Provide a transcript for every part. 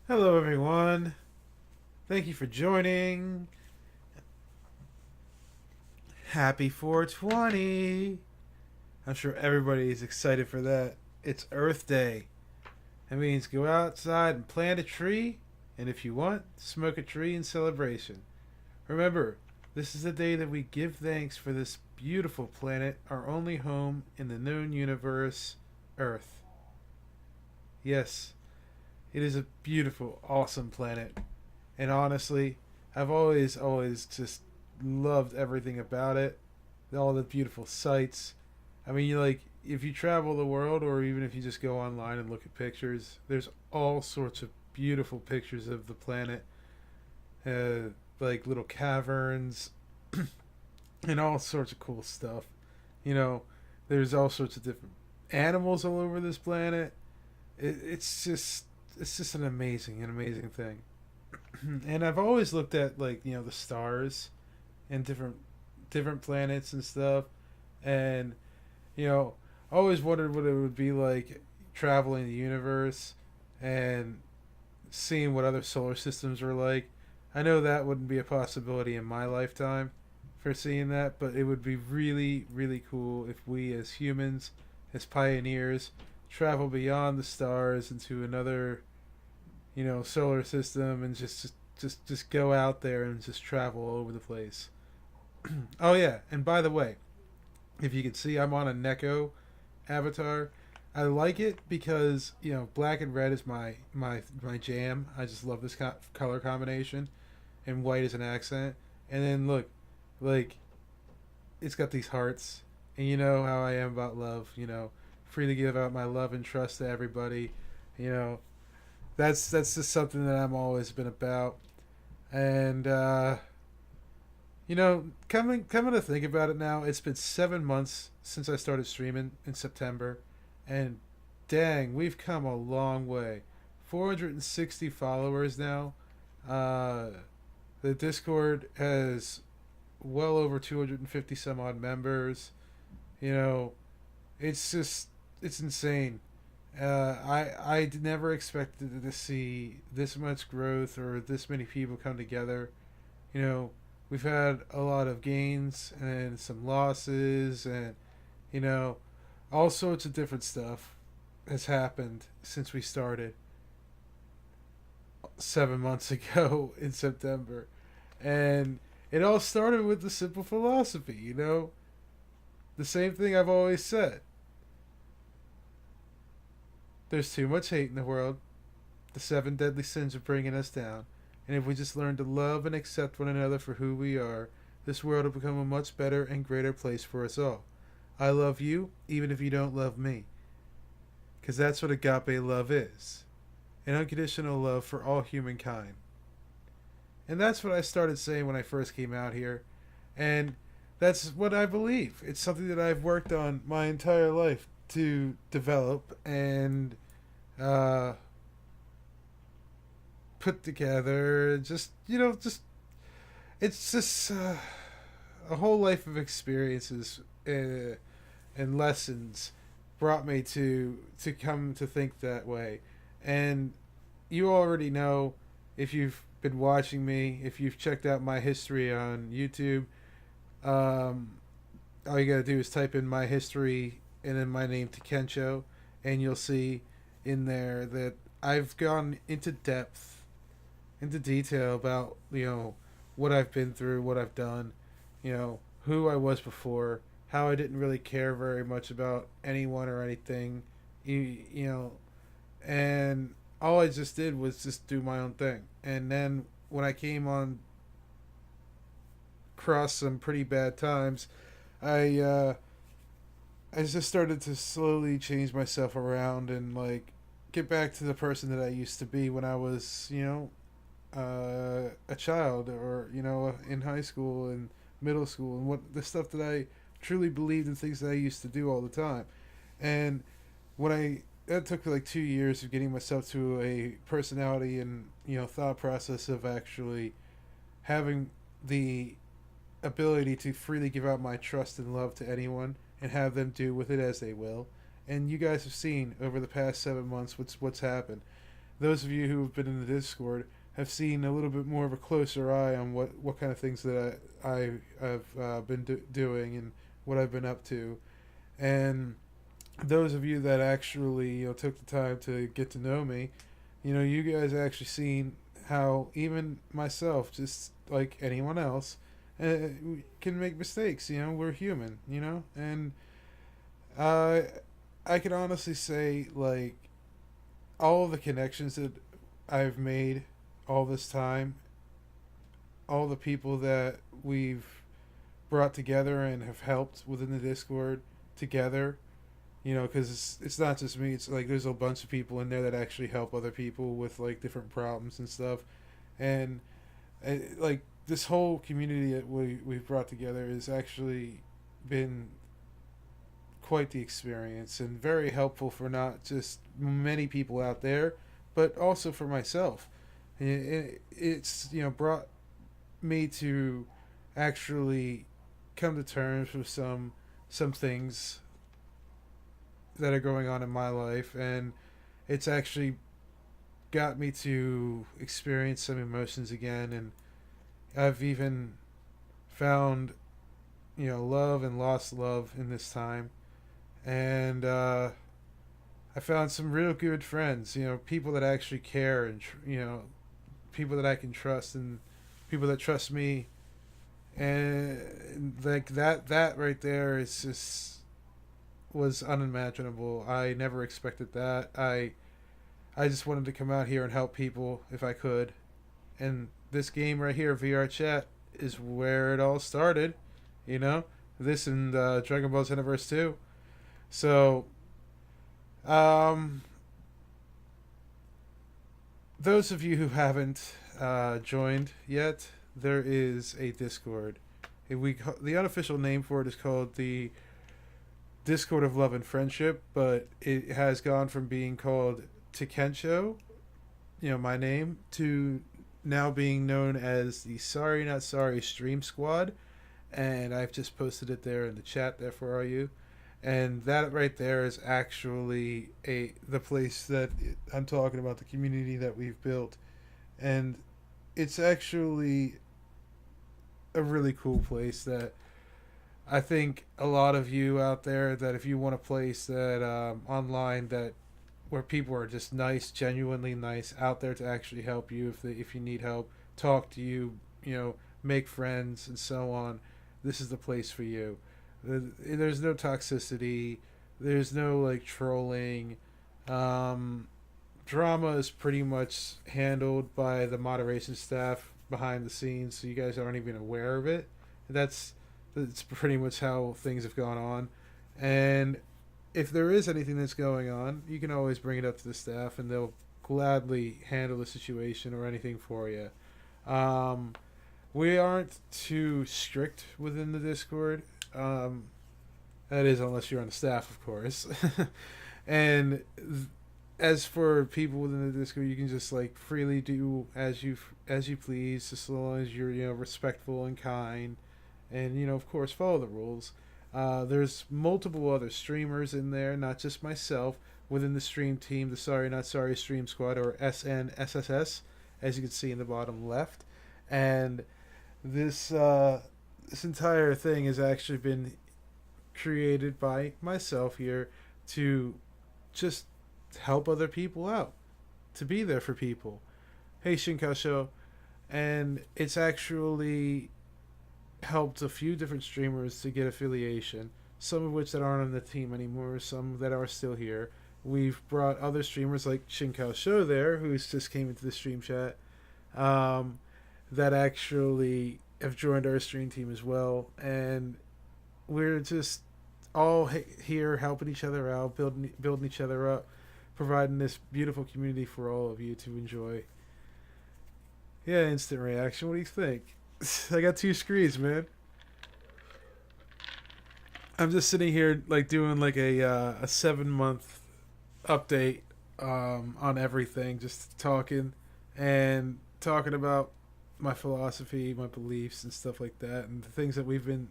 Hello, everyone. Thank you for joining. Happy 420. I'm sure everybody is excited for that. It's Earth Day. That means go outside and plant a tree, and if you want, smoke a tree in celebration. Remember, this is the day that we give thanks for this beautiful planet, our only home in the known universe, Earth. Yes, it is a beautiful, awesome planet. And honestly, I've always just loved everything about it. All the beautiful sights. I mean, if you travel the world, or even if you just go online and look at pictures, there's all sorts of beautiful pictures of the planet, like little caverns and all sorts of cool stuff. You know, there's all sorts of different animals all over this planet. It's just an amazing thing. And I've always looked at the stars and different planets and stuff, and you know always wondered what it would be like traveling the universe and seeing what other solar systems were like. I know that wouldn't be a possibility in my lifetime for seeing that, but it would be really really cool if we as humans, as pioneers, travel beyond the stars into another solar system and just go out there and just travel all over the place. Oh yeah, and by the way, if you can see, I'm on a Neko avatar. I like it because black and red is my jam. I just love this color combination, and white is an accent. And then look, like it's got these hearts, and you know how I am about love. Free to give out my love and trust to everybody. You know, that's just something that I'm always been about. And coming to think about it now, it's been 7 months since I started streaming in September, and dang, we've come a long way. 460 followers now. Uh, the Discord has well over 250 some odd members. You know, it's insane. I never expected to see this much growth or this many people come together. You know, we've had a lot of gains and some losses, and you know, all sorts of different stuff has happened since we started 7 months ago in September, and it all started with the simple philosophy. The same thing I've always said. There's too much hate in the world. The seven deadly sins are bringing us down. And if we just learn to love and accept one another for who we are, this world will become a much better and greater place for us all. I love you, even if you don't love me. Because that's what agape love is, an unconditional love for all humankind. And that's what I started saying when I first came out here. And that's what I believe. It's something that I've worked on my entire life to develop and uh, put together. Just it's just a whole life of experiences and lessons brought me to come to think that way. And you already know, if you've been watching me, if you've checked out my history on YouTube, um, all you gotta do is type in my history and then my name to Kencho, and you'll see in there that I've gone into depth, into detail about what I've been through, what I've done, who I was before, how I didn't really care very much about anyone or anything, you know, and all I just did was just do my own thing. And then when I came on across some pretty bad times, I I just started to slowly change myself around and get back to the person that I used to be when I was a child, or in high school and middle school, and what the stuff that I truly believed in, things that I used to do all the time. And when I that took like 2 years of getting myself to a personality and thought process of actually having the ability to freely give out my trust and love to anyone and have them do with it as they will. And you guys have seen over the past 7 months what's happened. those of you who have been in the Discord have seen a little bit more of a closer eye on what kind of things that I have been doing and what I've been up to, and those of you that actually took the time to get to know me, you guys actually seen how even myself, just like anyone else, can make mistakes. We're human. And uh, I can honestly say, like, all of the connections that I've made all this time, all the people that we've brought together and have helped within the Discord together, because it's not just me. It's like there's a bunch of people in there that actually help other people with like different problems and stuff, and like this whole community that we've brought together has actually been quite the experience and very helpful for not just many people out there, but also for myself. It's brought me to actually come to terms with some things that are going on in my life, and it's actually got me to experience some emotions again, and I've even found love and lost love in this time, and I found some real good friends, people that actually care, and people that I can trust, and people that trust me, and like that right there is just was unimaginable. I never expected that. I just wanted to come out here and help people if I could. And this game right here, VR Chat, is where it all started. You know, this and Dragon Ball Xenoverse 2. So, um, those of you who haven't joined yet, there is a Discord. The unofficial name for it is called the Discord of Love and Friendship, but it has gone from being called Tekensho, my name, to now being known as the Sorry Not Sorry Stream Squad, and I've just posted it there in the chat there for all you. And that right there is actually the place that I'm talking about, the community that we've built, and it's actually a really cool place that I think a lot of you out there, that if you want a place that online that where people are just nice, genuinely nice, out there to actually help you if you need help, talk to you, make friends and so on, this is the place for you. There's no toxicity, there's no like trolling. Drama is pretty much handled by the moderation staff behind the scenes, so you guys aren't even aware of it. That's pretty much how things have gone on. And if there is anything that's going on, you can always bring it up to the staff, and they'll gladly handle the situation or anything for you. Um, we aren't too strict within the Discord. That is, unless you're on the staff, of course. and as for people within the Discord, you can just like freely do as you please, just as long as you're respectful and kind, and of course follow the rules. There's multiple other streamers in there, not just myself, within the stream team, the Sorry Not Sorry Stream Squad, or SNSSS, as you can see in the bottom left. And this entire thing has actually been created by myself here to just help other people out, to be there for people. Hey, Shinkasho. And it's actually helped a few different streamers to get affiliation, some of which that aren't on the team anymore, some that are still here. We've brought other streamers like Shinkao Show there, who's just came into the stream chat, that actually have joined our stream team as well, and we're just all here helping each other out, building each other up, providing this beautiful community for all of you to enjoy. Yeah, instant reaction. What do you think? I got 2 screens, man. I'm just sitting here like doing like a 7-month update on everything, just talking about my philosophy, my beliefs, and stuff like that, and the things that we've been,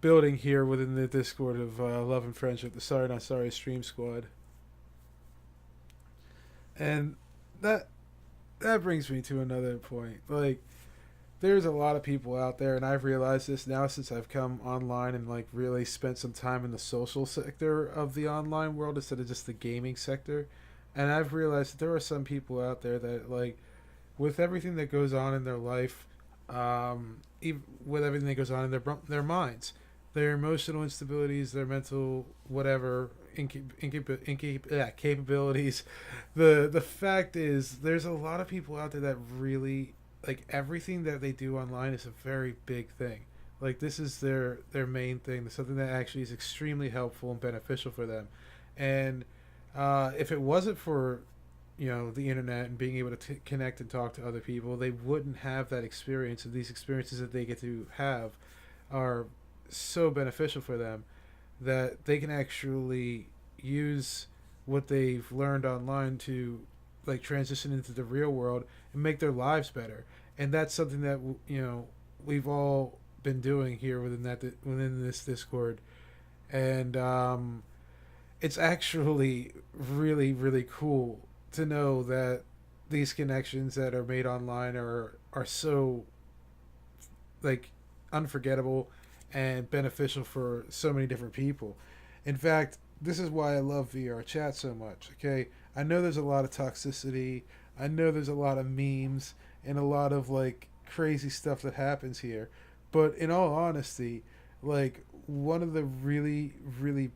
building here within the Discord of Love and Friendship, the Sorry Not Sorry Stream Squad. And that that brings me to another point. Like, there's a lot of people out there, and I've realized this now since I've come online and like really spent some time in the social sector of the online world instead of just the gaming sector. And I've realized that there are some people out there that like, with everything that goes on in their life, even with everything that goes on in their minds, their emotional instabilities, their mental whatever capabilities. The fact is, there's a lot of people out there that really like everything that they do online is a very big thing. Like this is their main thing. Something that actually is extremely helpful and beneficial for them. And if it wasn't for the internet and being able to connect and talk to other people, they wouldn't have that experience. And these experiences that they get to have are so beneficial for them that they can actually use what they've learned online to like transition into the real world and make their lives better. And that's something that we've all been doing here within this Discord. And it's actually really really cool to know that these connections that are made online are so like unforgettable and beneficial for so many different people. In fact, this is why I love VR chat so much. Okay, I know there's a lot of toxicity. I know there's a lot of memes and a lot of like crazy stuff that happens here. But in all honesty, like one of the really really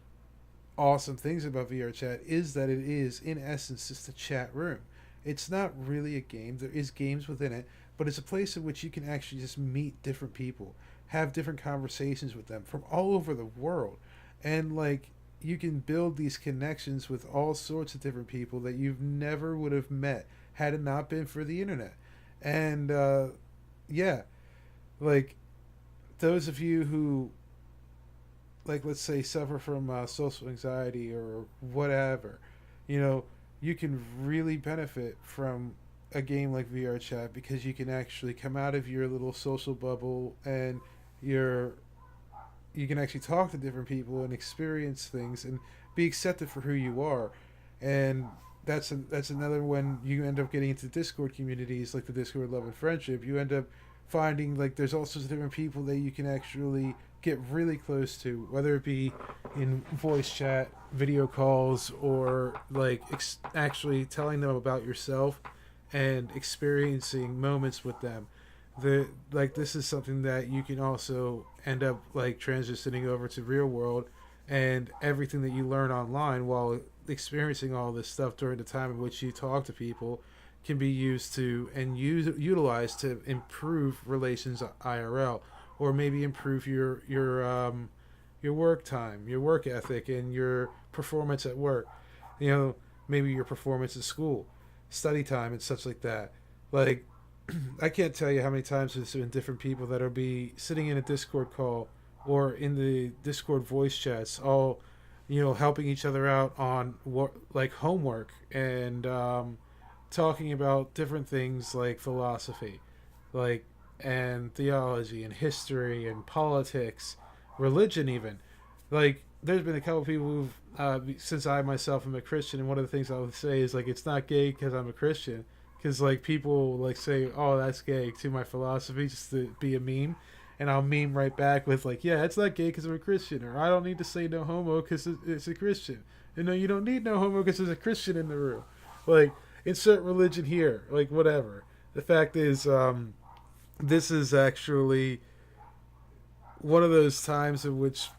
awesome things about VR chat is that it is in essence just a chat room. It's not really a game. There is games within it, but it's a place in which you can actually just meet different people, have different conversations with them from all over the world. And like you can build these connections with all sorts of different people that you've never would have met had it not been for the internet. And yeah, like those of you who like let's say suffer from social anxiety or whatever, you know, you can really benefit from a game like VR chat because you can actually come out of your little social bubble and your you can actually talk to different people and experience things and be accepted for who you are. And that's another when you end up getting into Discord communities like the Discord Love and Friendship. You end up finding like there's all sorts of different people that you can actually get really close to, whether it be in voice chat, video calls, or like actually telling them about yourself and experiencing moments with them. This is something that you can also end up like transitioning over to real world, and everything that you learn online while experiencing all this stuff during the time in which you talk to people can be used to and utilized to improve relations IRL, or maybe improve your work time, your work ethic, and your performance at work. You know, maybe your performance at school, study time, and such like that. Like, I can't tell you how many times there's been different people that'll be sitting in a Discord call or in the Discord voice chats, all helping each other out on what like homework and talking about different things like philosophy, like and theology and history and politics, religion even. Like there's been a couple people who've since I myself am a Christian, and one of the things I would say is like it's not gay because I'm a Christian, because like people like say oh that's gay to my philosophy just to be a meme, and I'll meme right back with like yeah it's not gay because I'm a Christian, or I don't need to say no homo because it's a Christian. You know, you don't need no homo because there's a Christian in the room. Like insert religion here, like whatever. The fact is, this is actually one of those times in which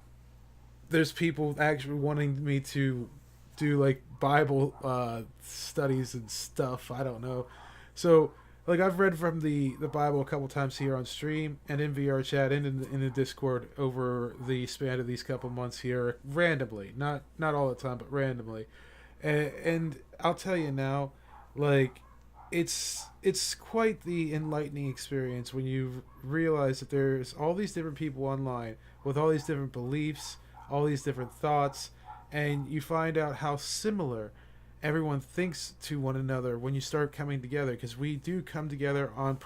there's people actually wanting me to do like Bible studies and stuff. I don't know. So like I've read from the Bible a couple times here on stream and in VR chat and in the Discord over the span of these couple months here randomly, not all the time, but randomly. And I'll tell you now, like it's quite the enlightening experience when you realize that there's all these different people online with all these different beliefs, all these different thoughts, and you find out how similar everyone thinks to one another when you start coming together, because we do come together on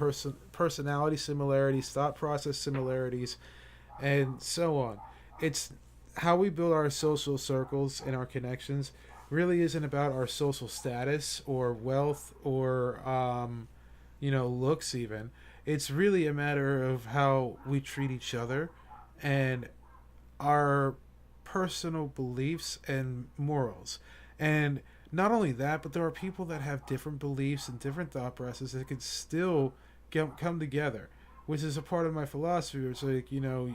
personality similarities, thought process similarities, and so on. It's how we build our social circles and our connections. really isn't about our social status or wealth or looks even. It's really a matter of how we treat each other and our personal beliefs and morals. And not only that, but there are people that have different beliefs and different thought processes that could still come together, which is a part of my philosophy. It's like,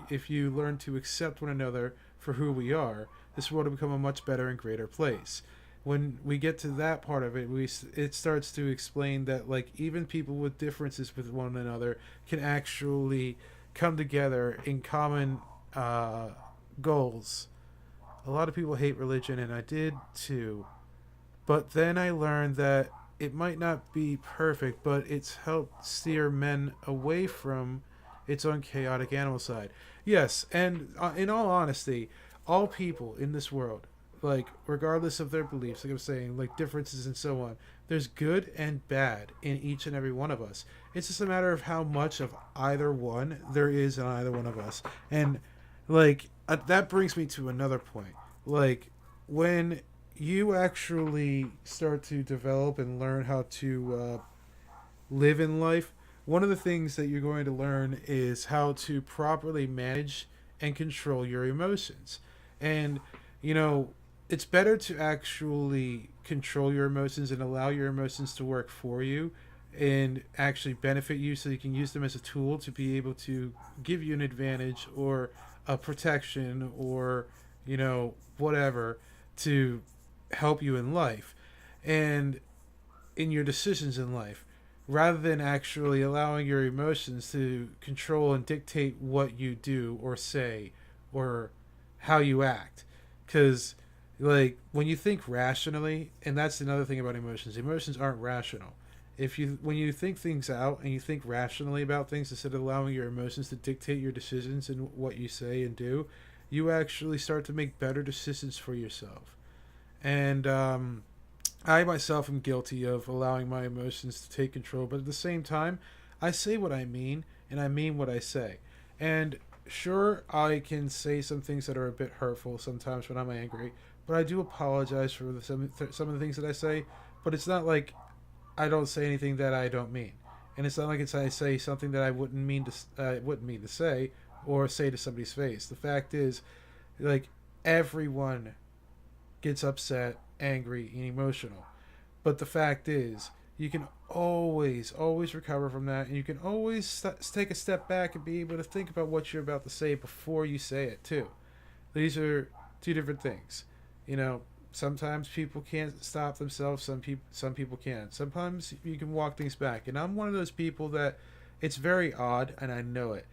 if you learn to accept one another for who we are, this world will become a much better and greater place. When we get to that part of it, it starts to explain that like even people with differences with one another can actually come together in common goals. A lot of people hate religion, and I did too. But then I learned that it might not be perfect, but it's helped steer men away from its own chaotic animal side. Yes, and in all honesty, all people in this world, like regardless of their beliefs, like I'm saying, like differences and so on, there's good and bad in each and every one of us. It's just a matter of how much of either one there is in either one of us. And like that brings me to another point. Like when you actually start to develop and learn how to live in life, one of the things that you're going to learn is how to properly manage and control your emotions. And, you know, it's better to actually control your emotions and allow your emotions to work for you and actually benefit you so you can use them as a tool to be able to give you an advantage or a protection or, whatever to help you in life and in your decisions in life, rather than actually allowing your emotions to control and dictate what you do or say or how you act. Because like when you think rationally, and that's another thing about emotions aren't rational. If you when you think things out and you think rationally about things instead of allowing your emotions to dictate your decisions and what you say and do, you actually start to make better decisions for yourself. And I myself am guilty of allowing my emotions to take control, but at the same time, I say what I mean and I mean what I say. And sure, I can say some things that are a bit hurtful sometimes when I'm angry, but I do apologize for some of the things that I say. But it's not like I don't say anything that I don't mean, and it's not like I say something that I wouldn't mean to say or say to somebody's face. The fact is, like everyone gets upset, angry, and emotional. But the fact is, you can always recover from that, and you can always take a step back and be able to think about what you're about to say before you say it, too. These are two different things. Sometimes people can't stop themselves, some people can. Sometimes you can walk things back, and I'm one of those people that it's very odd, and I know it.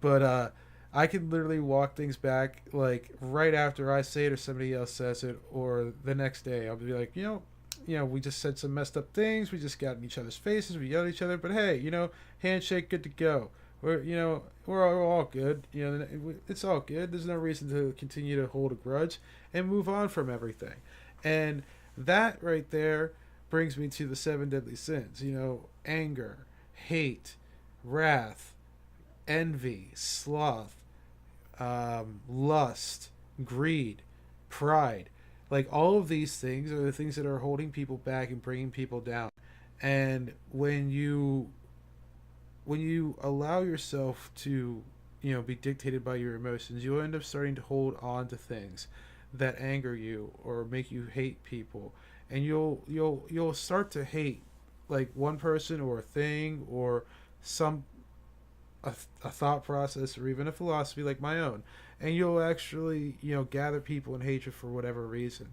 But I can literally walk things back like right after I say it or somebody else says it, or the next day I'll be like, we just said some messed up things. We just got in each other's faces. We yelled at each other, but hey, handshake, good to go. We're all good. It's all good. There's no reason to continue to hold a grudge and move on from everything. And that right there brings me to the seven deadly sins. Anger, hate, wrath, envy, sloth, lust, greed, pride. Like all of these things are the things that are holding people back and bringing people down. And when you allow yourself to be dictated by your emotions, you'll end up starting to hold on to things that anger you or make you hate people, and you'll start to hate like one person or a thing or some a thought process or even a philosophy like my own, and you'll actually gather people in hatred for whatever reason,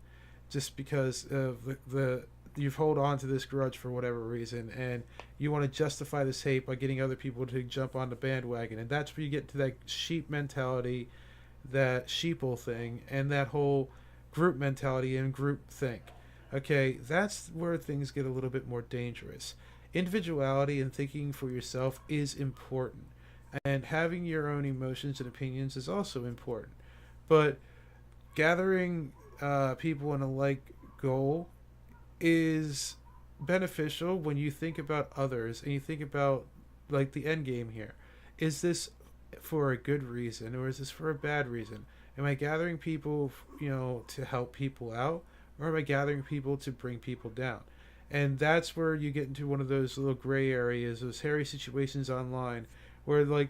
just because of the you've hold on to this grudge for whatever reason, and you want to justify this hate by getting other people to jump on the bandwagon, and that's where you get to that sheep mentality, that sheeple thing, and that whole group mentality and group think. Okay, that's where things get a little bit more dangerous. Individuality and thinking for yourself is important, and having your own emotions and opinions is also important. But gathering people in a like goal is beneficial when you think about others and you think about like the end game here. Is this for a good reason or is this for a bad reason? Am I gathering people, to help people out, or am I gathering people to bring people down? And that's where you get into one of those little gray areas, those hairy situations online, where, like,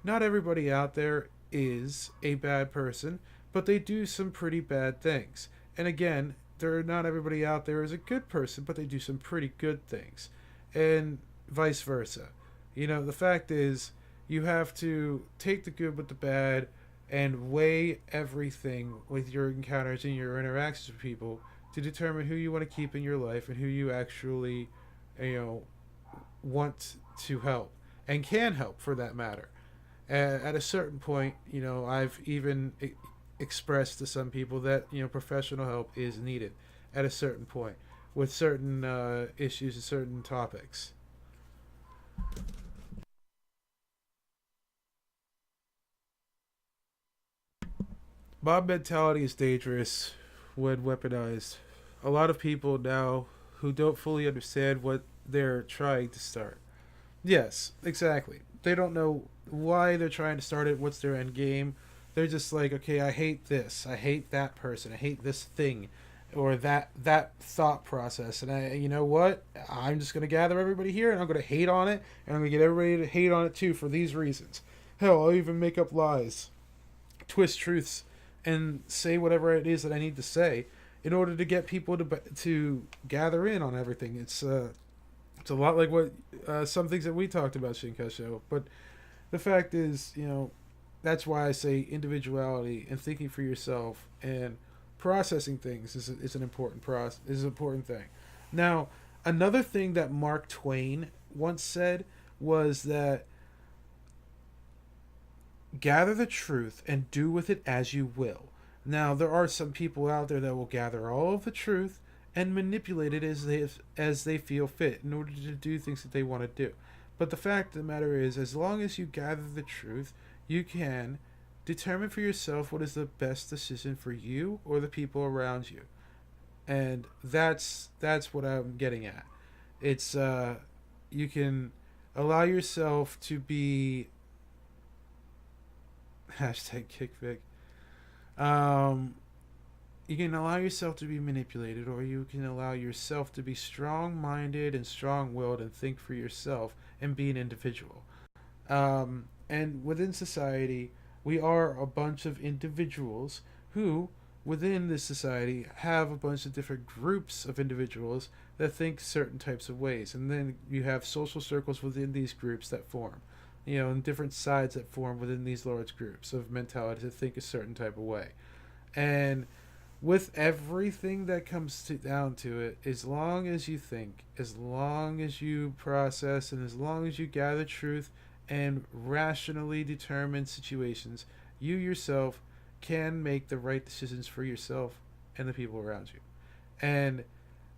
not everybody out there is a bad person, but they do some pretty bad things. And again, not everybody out there is a good person, but they do some pretty good things, and vice versa. The fact is, you have to take the good with the bad and weigh everything with your encounters and your interactions with people to determine who you want to keep in your life and who you actually, you know, want to help and can help for that matter. At a certain point, I've even expressed to some people that professional help is needed at a certain point with certain issues and certain topics. Mob mentality is dangerous when weaponized. A lot of people now who don't fully understand what they're trying to start. Yes, exactly. They don't know why they're trying to start it, what's their end game. They're just like, okay, I hate this, I hate that person, I hate this thing, or that thought process, and you know what? I'm just gonna gather everybody here, and I'm gonna hate on it, and I'm gonna get everybody to hate on it too for these reasons. Hell, I'll even make up lies, twist truths, and say whatever it is that I need to say in order to get people to gather in on everything. It's a lot like what some things that we talked about, Shinkesho. But the fact is, that's why I say individuality and thinking for yourself and processing things is an important is an important thing. Now, another thing that Mark Twain once said was that gather the truth and do with it as you will. Now, there are some people out there that will gather all of the truth and manipulate it as they feel fit in order to do things that they want to do. But the fact of the matter is, as long as you gather the truth, you can determine for yourself what is the best decision for you or the people around you. And that's what I'm getting at. It's you can allow yourself to be hashtag kickback. Um, you can allow yourself to be manipulated, or you can allow yourself to be strong-minded and strong-willed and think for yourself and be an individual. And within society, we are a bunch of individuals who, within this society, have a bunch of different groups of individuals that think certain types of ways, and then you have social circles within these groups that form. And different sides that form within these large groups of mentality to think a certain type of way. And with everything that comes down to it, as long as you think, as long as you process, and as long as you gather truth and rationally determine situations, you yourself can make the right decisions for yourself and the people around you. And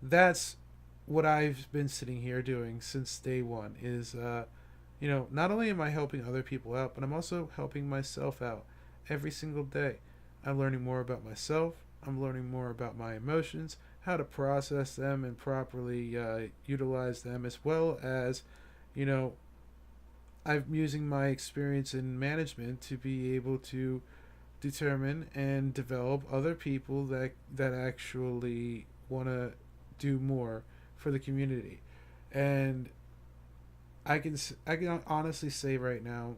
that's what I've been sitting here doing since day one is not only am I helping other people out, but I'm also helping myself out every single day. I'm learning more about myself. I'm learning more about my emotions, how to process them and properly utilize them, as well as, you know, I'm using my experience in management to be able to determine and develop other people that actually want to do more for the community. And I can honestly say right now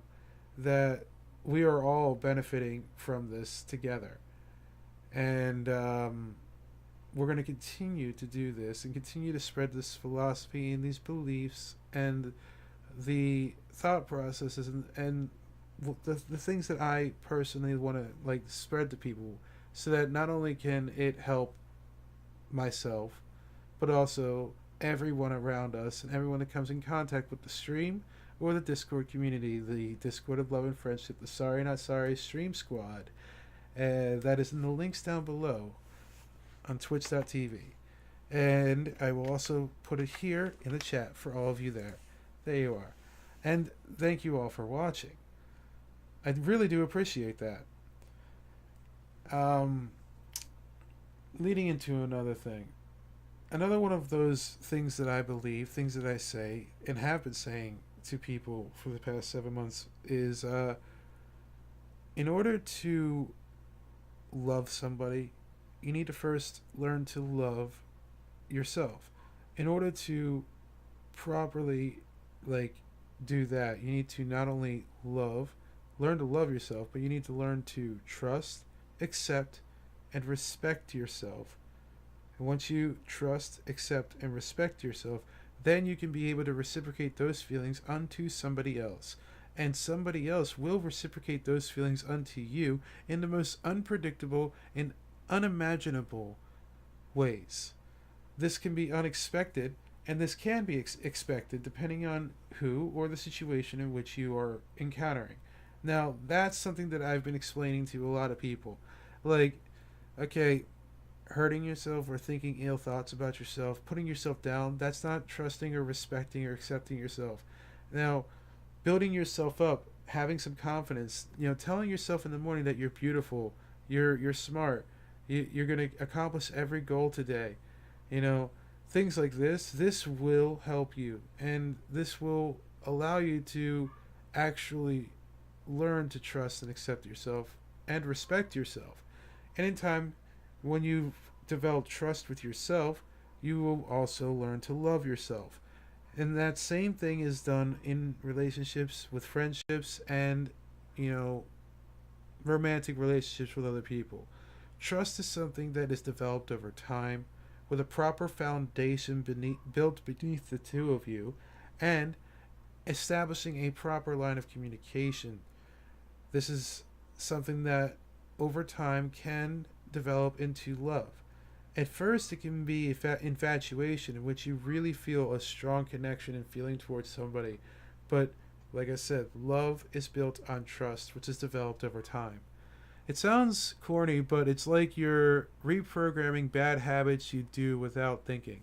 that we are all benefiting from this together, and we're going to continue to do this and continue to spread this philosophy and these beliefs and the thought processes and the things that I personally want to like spread to people, so that not only can it help myself, but also everyone around us and everyone that comes in contact with the stream or the Discord community, the Discord of Love and Friendship, the Sorry Not Sorry Stream Squad. That is in the links down below on twitch.tv. And I will also put it here in the chat for all of you there. There you are. And thank you all for watching. I really do appreciate that. Leading into another thing. Another one of those things that I believe, things that I say, and have been saying to people for the past 7 months is in order to love somebody, you need to first learn to love yourself. In order to properly, like, do that, you need to not only learn to love yourself, but you need to learn to trust, accept, and respect yourself. And once you trust, accept, and respect yourself, then you can be able to reciprocate those feelings unto somebody else. And somebody else will reciprocate those feelings unto you in the most unpredictable and unimaginable ways. This can be unexpected, and this can be expected depending on who or the situation in which you are encountering. Now, that's something that I've been explaining to a lot of people. Like, okay, hurting yourself or thinking ill thoughts about yourself, putting yourself down, that's not trusting or respecting or accepting yourself. Now, building yourself up, having some confidence, telling yourself in the morning that you're beautiful, you're smart, you're going to accomplish every goal today. You know, things like this will help you, and this will allow you to actually learn to trust and accept yourself and respect yourself. And in time, when you've developed trust with yourself, you will also learn to love yourself. And that same thing is done in relationships with friendships and, you know, romantic relationships with other people. Trust is something that is developed over time with a proper foundation built beneath the two of you, and establishing a proper line of communication. This is something that over time can develop into love. At first, it can be infatuation, in which you really feel a strong connection and feeling towards somebody. But, like I said, love is built on trust, which is developed over time. It sounds corny, but it's like you're reprogramming bad habits you do without thinking.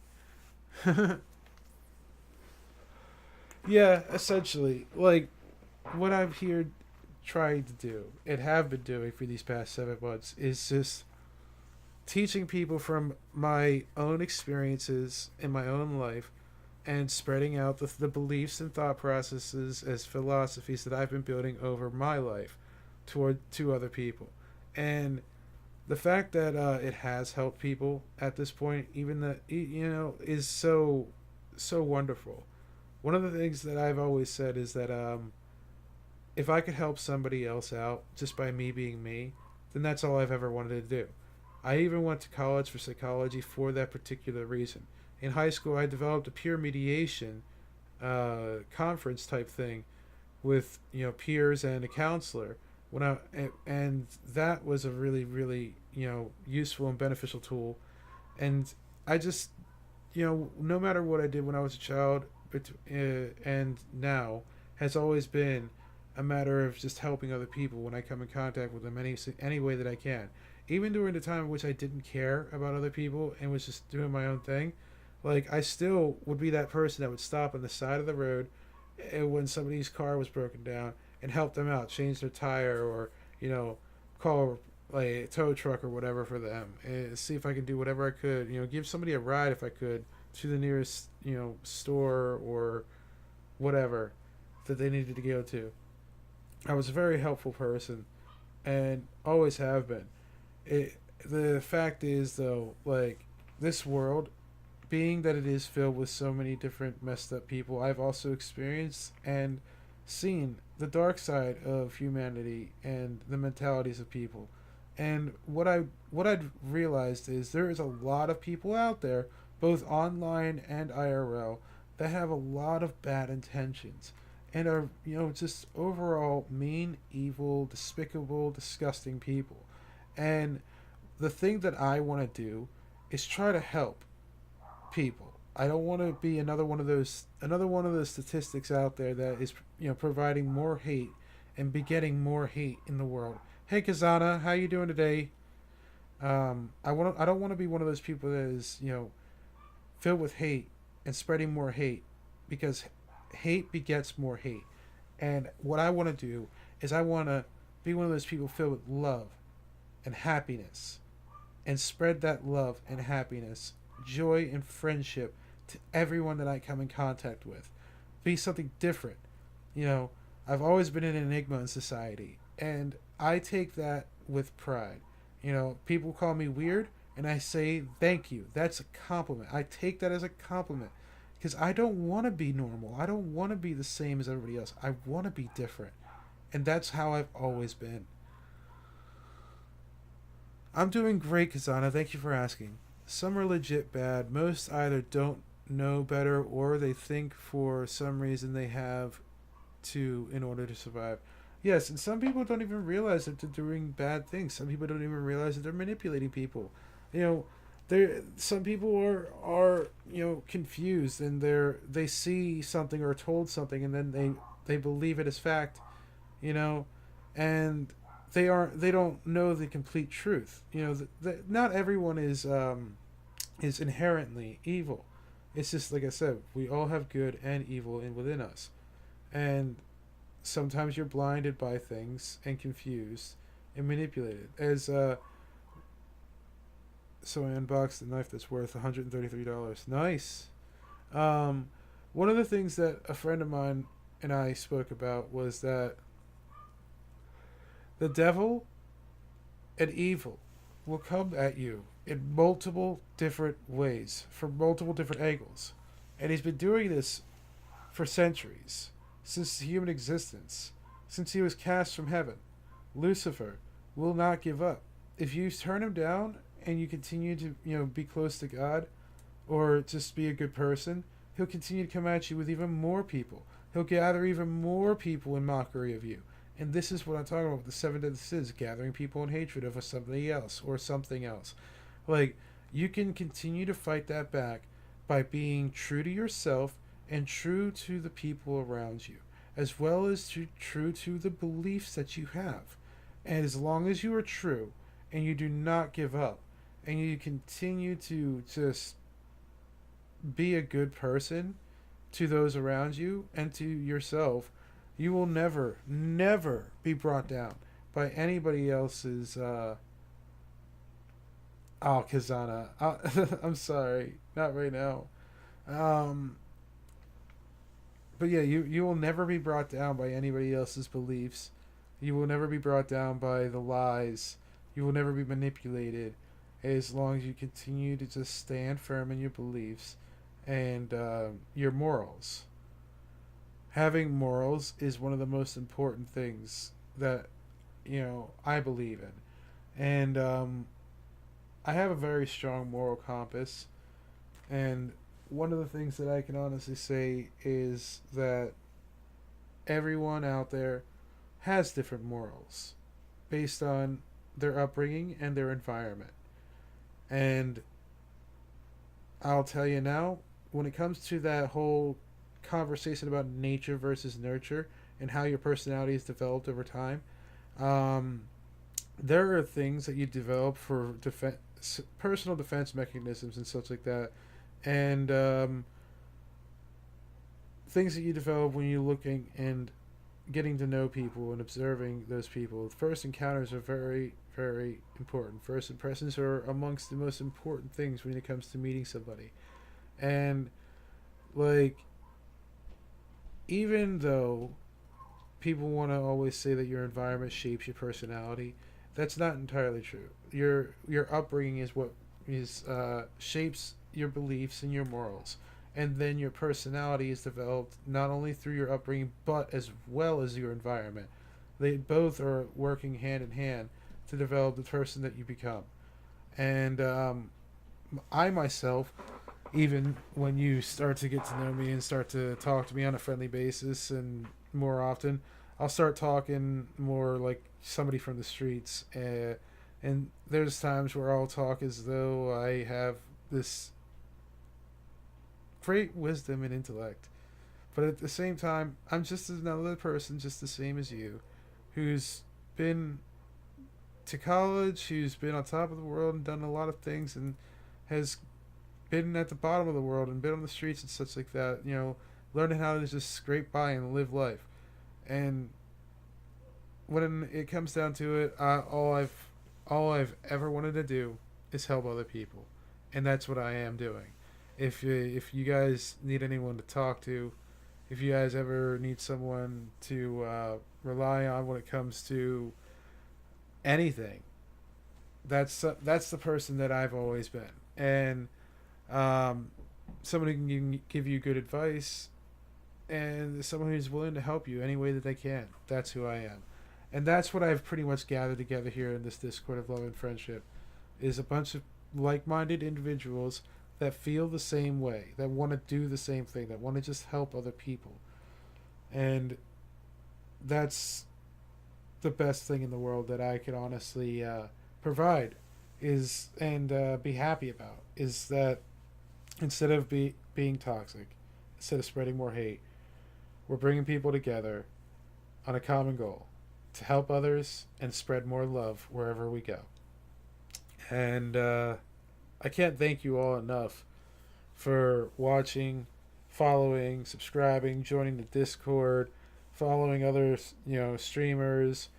Yeah, essentially. Like, what I'm here trying to do, and have been doing for these past 7 months, is just teaching people from my own experiences in my own life and spreading out the beliefs and thought processes as philosophies that I've been building over my life toward to other people. And the fact that it has helped people at this point, even that, is so wonderful. One of the things that I've always said is that if I could help somebody else out just by me being me, then that's all I've ever wanted to do. I even went to college for psychology for that particular reason. In high school, I developed a peer mediation conference type thing with peers and a counselor. And that was a really really useful and beneficial tool. And I just no matter what I did when I was a child, and now, has always been a matter of just helping other people when I come in contact with them any way that I can. Even during the time in which I didn't care about other people and was just doing my own thing, like, I still would be that person that would stop on the side of the road when somebody's car was broken down and help them out, change their tire, or call like a tow truck or whatever for them, and see if I can do whatever I could. Give somebody a ride if I could to the nearest store or whatever that they needed to go to. I was a very helpful person, and always have been. The fact is, though, like, this world, being that it is filled with so many different messed up people, I've also experienced and seen the dark side of humanity and the mentalities of people. And what I'd realized is there is a lot of people out there, both online and IRL, that have a lot of bad intentions and are just overall mean, evil, despicable, disgusting people. And the thing that I want to do is try to help people. I don't want to be another one of those statistics out there that is providing more hate and begetting more hate in the world. Hey Kazana, how you doing today? I don't want to be one of those people that is filled with hate and spreading more hate, because hate begets more hate. And what I want to do is I want to be one of those people filled with love and happiness, and spread that love and happiness, joy and friendship to everyone that I come in contact with. Be something different. I've always been an enigma in society, and I take that with pride. People call me weird, and I say thank you. That's a compliment. I take that as a compliment because I don't want to be normal. I don't want to be the same as everybody else. I want to be different. And that's how I've always been. I'm doing great, Kazana. Thank you for asking. Some are legit bad. Most either don't know better or they think for some reason they have to in order to survive. Yes, and some people don't even realize that they're doing bad things. Some people don't even realize that they're manipulating people. You know, there some people are confused and they see something or told something and then they believe it as fact, you know, and they don't know the complete truth. Not everyone is inherently evil. It's just like I said, we all have good and evil within us, and sometimes you're blinded by things and confused and manipulated. So I unboxed the knife that's worth $133. Nice. Um, One of the things that a friend of mine and I spoke about was that the devil and evil will come at you in multiple different ways, from multiple different angles. And he's been doing this for centuries, since human existence, since he was cast from heaven. Lucifer will not give up. If you turn him down and you continue to, be close to God or just be a good person, he'll continue to come at you with even more people. He'll gather even more people in mockery of you. And this is what I'm talking about with the seven deadly sins, gathering people in hatred of somebody else or something else. Like, you can continue to fight that back by being true to yourself and true to the people around you, as well as true to the beliefs that you have. And as long as you are true and you do not give up and you continue to just be a good person to those around you and to yourself, you will never, never be brought down by anybody else's. Kazana. I'm sorry, not right now. Um, but yeah, you will never be brought down by anybody else's beliefs. You will never be brought down by the lies. You will never be manipulated, as long as you continue to just stand firm in your beliefs and your morals. Having morals is one of the most important things that I believe in, and I have a very strong moral compass. And one of the things that I can honestly say is that everyone out there has different morals based on their upbringing and their environment. And I'll tell you now, when it comes to that whole conversation about nature versus nurture and how your personality is developed over time, um, there are things that you develop for personal defense mechanisms and such like that, and things that you develop when you're looking and getting to know people and observing those people. First encounters are very, very important. First impressions are amongst the most important things when it comes to meeting somebody. And, like, even though people want to always say that your environment shapes your personality, that's not entirely true. Your upbringing is what shapes your beliefs and your morals, and then your personality is developed not only through your upbringing but as well as your environment. They both are working hand in hand to develop the person that you become. And I myself, even when you start to get to know me and start to talk to me on a friendly basis and more often, I'll start talking more like somebody from the streets. And there's times where I'll talk as though I have this great wisdom and intellect. But at the same time, I'm just another person, just the same as you, who's been to college, who's been on top of the world and done a lot of things, and has been at the bottom of the world and been on the streets and such like that, learning how to just scrape by and live life. And when it comes down to it, all I've ever wanted to do is help other people, and that's what I am doing. If you guys need anyone to talk to, if you guys ever need someone to rely on when it comes to anything, That's the person that I've always been, and um, someone who can give you good advice, and someone who's willing to help you any way that they can. That's who I am, and that's what I've pretty much gathered together here in this Discord of love and friendship, is a bunch of like-minded individuals that feel the same way, that want to do the same thing, that want to just help other people, and that's the best thing in the world that I could honestly provide is and be happy about is that instead of being toxic, instead of spreading more hate, we're bringing people together on a common goal to help others and spread more love wherever we go. And I can't thank you all enough for watching, following, subscribing, joining the Discord, following other streamers.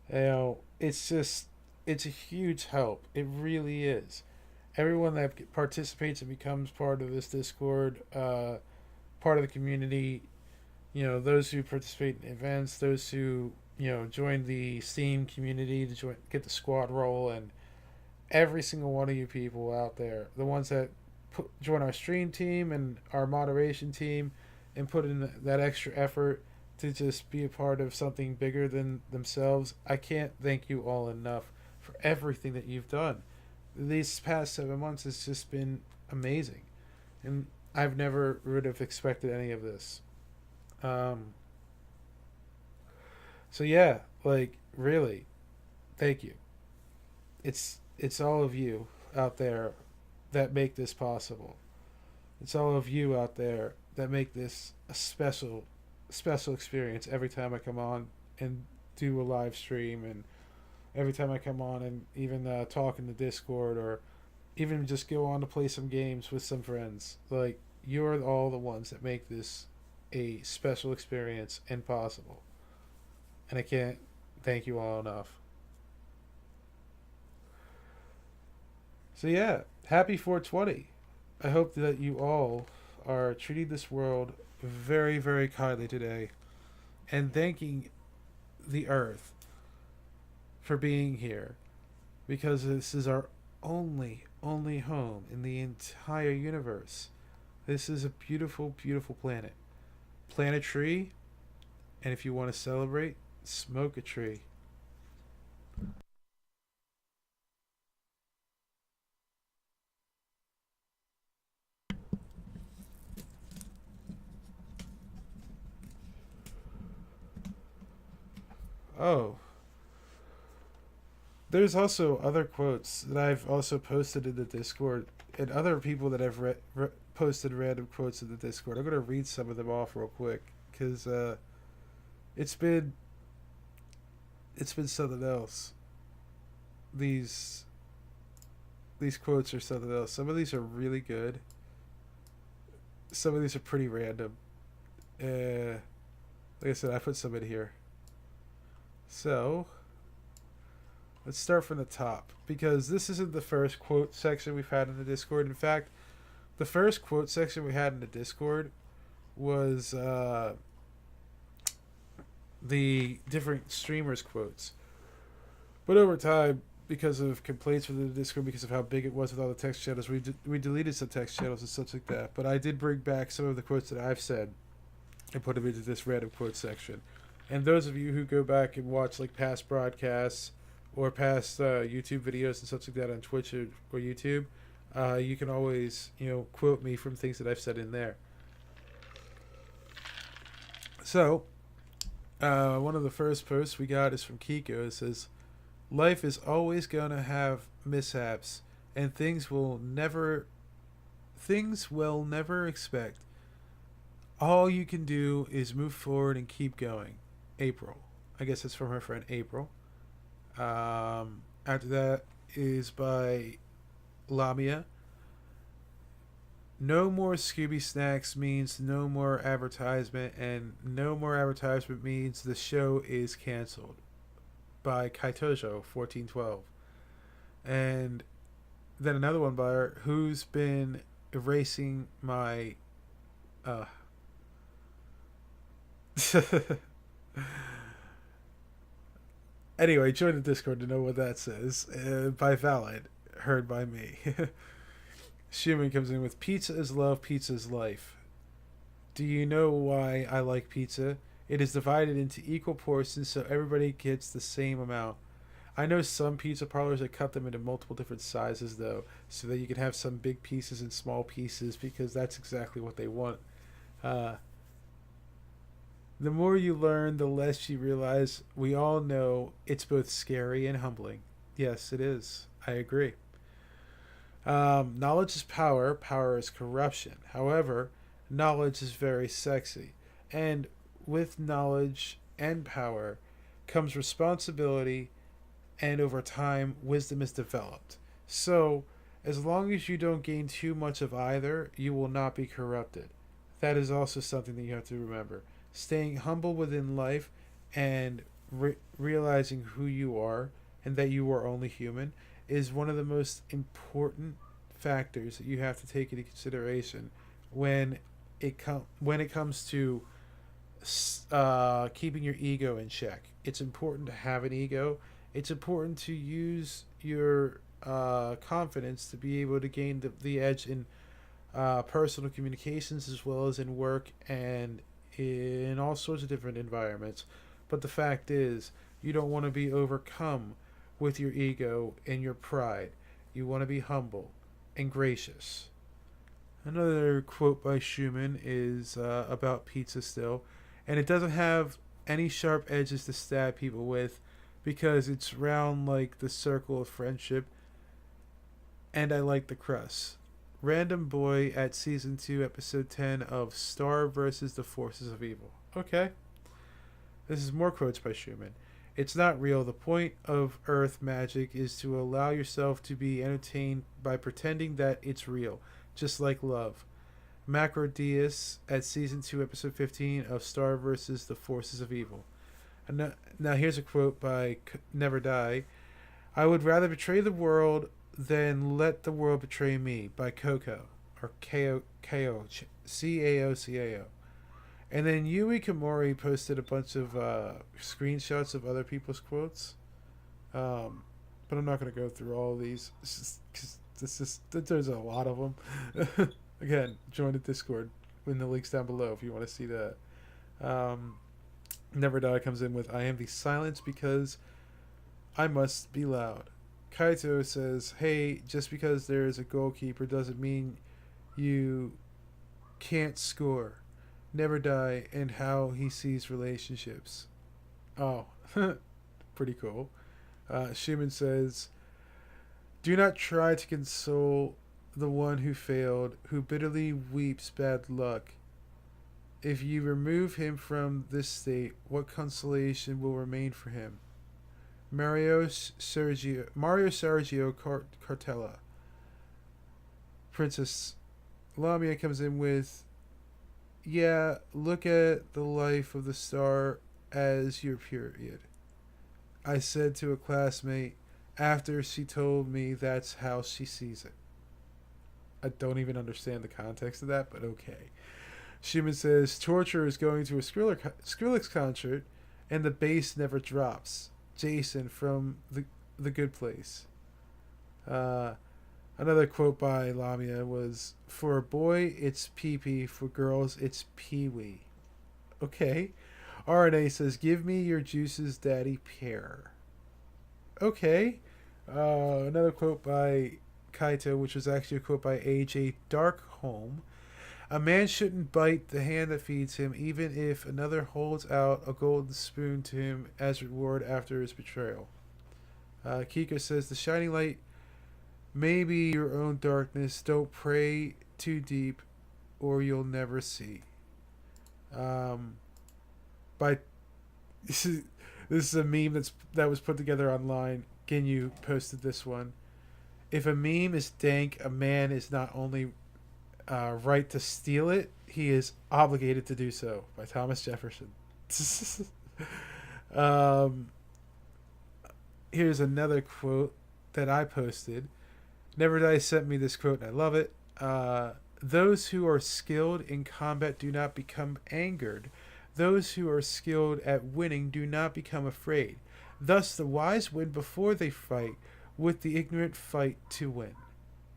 It's just it's a huge help. It really is. Everyone that participates and becomes part of this Discord, part of the community, those who participate in events, those who join the Steam community to get the squad role, and every single one of you people out there, the ones that join our stream team and our moderation team, and put in that extra effort to just be a part of something bigger than themselves. I can't thank you all enough for everything that you've done. These past 7 months has just been amazing, and I've never would have expected any of this. Um, so yeah, like really, thank you. It's all of you out there that make this possible. It's all of you out there that make this a special experience every time I come on and do a live stream, and every time I come on and even talk in the Discord, or even just go on to play some games with some friends. Like, you're all the ones that make this a special experience and possible. And I can't thank you all enough. So yeah, happy 420. I hope that you all are treating this world very, very kindly today, and thanking the earth for being here, because this is our only home in the entire universe. This is a beautiful, beautiful planet. Plant a tree, and if you want to celebrate, smoke a tree. Oh, there's also other quotes that I've also posted in the Discord, and other people that I've posted random quotes in the Discord. I'm gonna read some of them off real quick because it's been it's been something else. These these quotes are something else. Some of these are really good. Some of these are pretty random. Like I said, I put some in here. So let's start from the top, because this isn't the first quote section we've had in the Discord. In fact, the first quote section we had in the Discord was the different streamers' quotes. But over time, because of complaints from the Discord, because of how big it was with all the text channels, we deleted some text channels and such like that. But I did bring back some of the quotes that I've said and put them into this random quote section. And those of you who go back and watch like past broadcasts or past YouTube videos and such like that on Twitch or YouTube, you can always quote me from things that I've said in there. So one of the first posts we got is from Kiko. It says, "Life is always gonna have mishaps, and things will never expect. All you can do is move forward and keep going." April. I guess it's from her friend April. After that is by Lamia. "No more Scooby Snacks means no more advertisement, and no more advertisement means the show is canceled." By Kaitojo 1412. And then another one by her, "Who's been erasing my uh Anyway, join the Discord to know what that says. By Valid, heard by me. Schumann comes in with pizza is love, pizza is life. Do you know why I like pizza? It is divided into equal portions so everybody gets the same amount. I know some pizza parlors that cut them into multiple different sizes though, so that you can have some big pieces and small pieces because that's exactly what they want. Uh, the more you learn, the less you realize. We all know it's both scary and humbling. Yes, it is. I agree. Knowledge is power, power is corruption. However, knowledge is very sexy. And with knowledge and power comes responsibility, and over time, wisdom is developed. So, as long as you don't gain too much of either, you will not be corrupted. That is also something that you have to remember. Staying humble within life and realizing who you are and that you are only human is one of the most important factors that you have to take into consideration when when it comes to keeping your ego in check. It's important to have an ego. It's important to use your confidence to be able to gain the edge in personal communications as well as in work and in all sorts of different environments. But the fact is, you don't want to be overcome with your ego and your pride. You want to be humble and gracious. Another quote by Schumann is about pizza still, and it doesn't have any sharp edges to stab people with because it's round like the circle of friendship, and I like the crust. Random Boy at Season 2, Episode 10 of Star versus the Forces of Evil. Okay. This is more quotes by Schumann. It's not real. The point of Earth magic is to allow yourself to be entertained by pretending that it's real, just like love. Macrodius at Season 2, Episode 15 of Star versus the Forces of Evil. And now here's a quote by Never Die. I would rather betray the world than let the world betray me by Coco. Or K-O, C-A-O-C-A-O. And then Yui Kamori posted a bunch of screenshots of other people's quotes. But I'm not going to go through all of these. There's a lot of them. Again, join the Discord in the links down below if you want to see that. Never Die comes in with, I am the silence because I must be loud. Kaito says, hey, just because there is a goalkeeper doesn't mean you can't score. Never Die and how he sees relationships. Oh, pretty cool. Schumann says, do not try to console the one who failed, who bitterly weeps bad luck. If you remove him from this state, what consolation will remain for him? Mario Sergio Cartella. Princess Lamia comes in with, yeah, look at the life of the star as your period. I said to a classmate after she told me that's how she sees it. I don't even understand the context of that, but okay. Schumann says, torture is going to a Skrillex concert and the bass never drops. Jason from the Good Place. Another quote by Lamia was, for a boy, it's pee-pee. For girls, it's pee-wee. Okay. RNA says, give me your juices, daddy pear. Okay. Another quote by Kaito, which was actually a quote by AJ Darkholm. A man shouldn't bite the hand that feeds him, even if another holds out a golden spoon to him as reward after his betrayal. Kiko says, the shining light may be your own darkness. Don't pray too deep or you'll never see. By this is a meme that was put together online. Ginyu posted this one. If a meme is dank, a man is not only right to steal it, he is obligated to do so. By Thomas Jefferson. Here's another quote that I posted. Never Die sent me this quote and I love it. Those who are skilled in combat do not become angered. Those who are skilled at winning do not become afraid. Thus, the wise win before they fight, with the ignorant fight to win.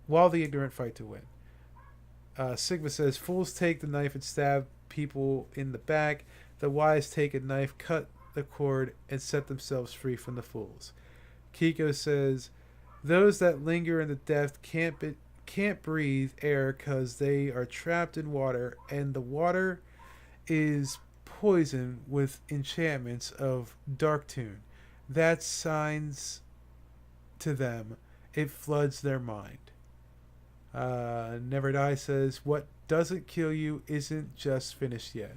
While the ignorant fight to win. Sigma says, fools take the knife and stab people in the back. The wise take a knife, cut the cord, and set themselves free from the fools. Kiko says, those that linger in the depth can't breathe air because they are trapped in water, and the water is poison with enchantments of dark tune. That signs to them, it floods their mind. Never Die says, what doesn't kill you isn't just finished yet.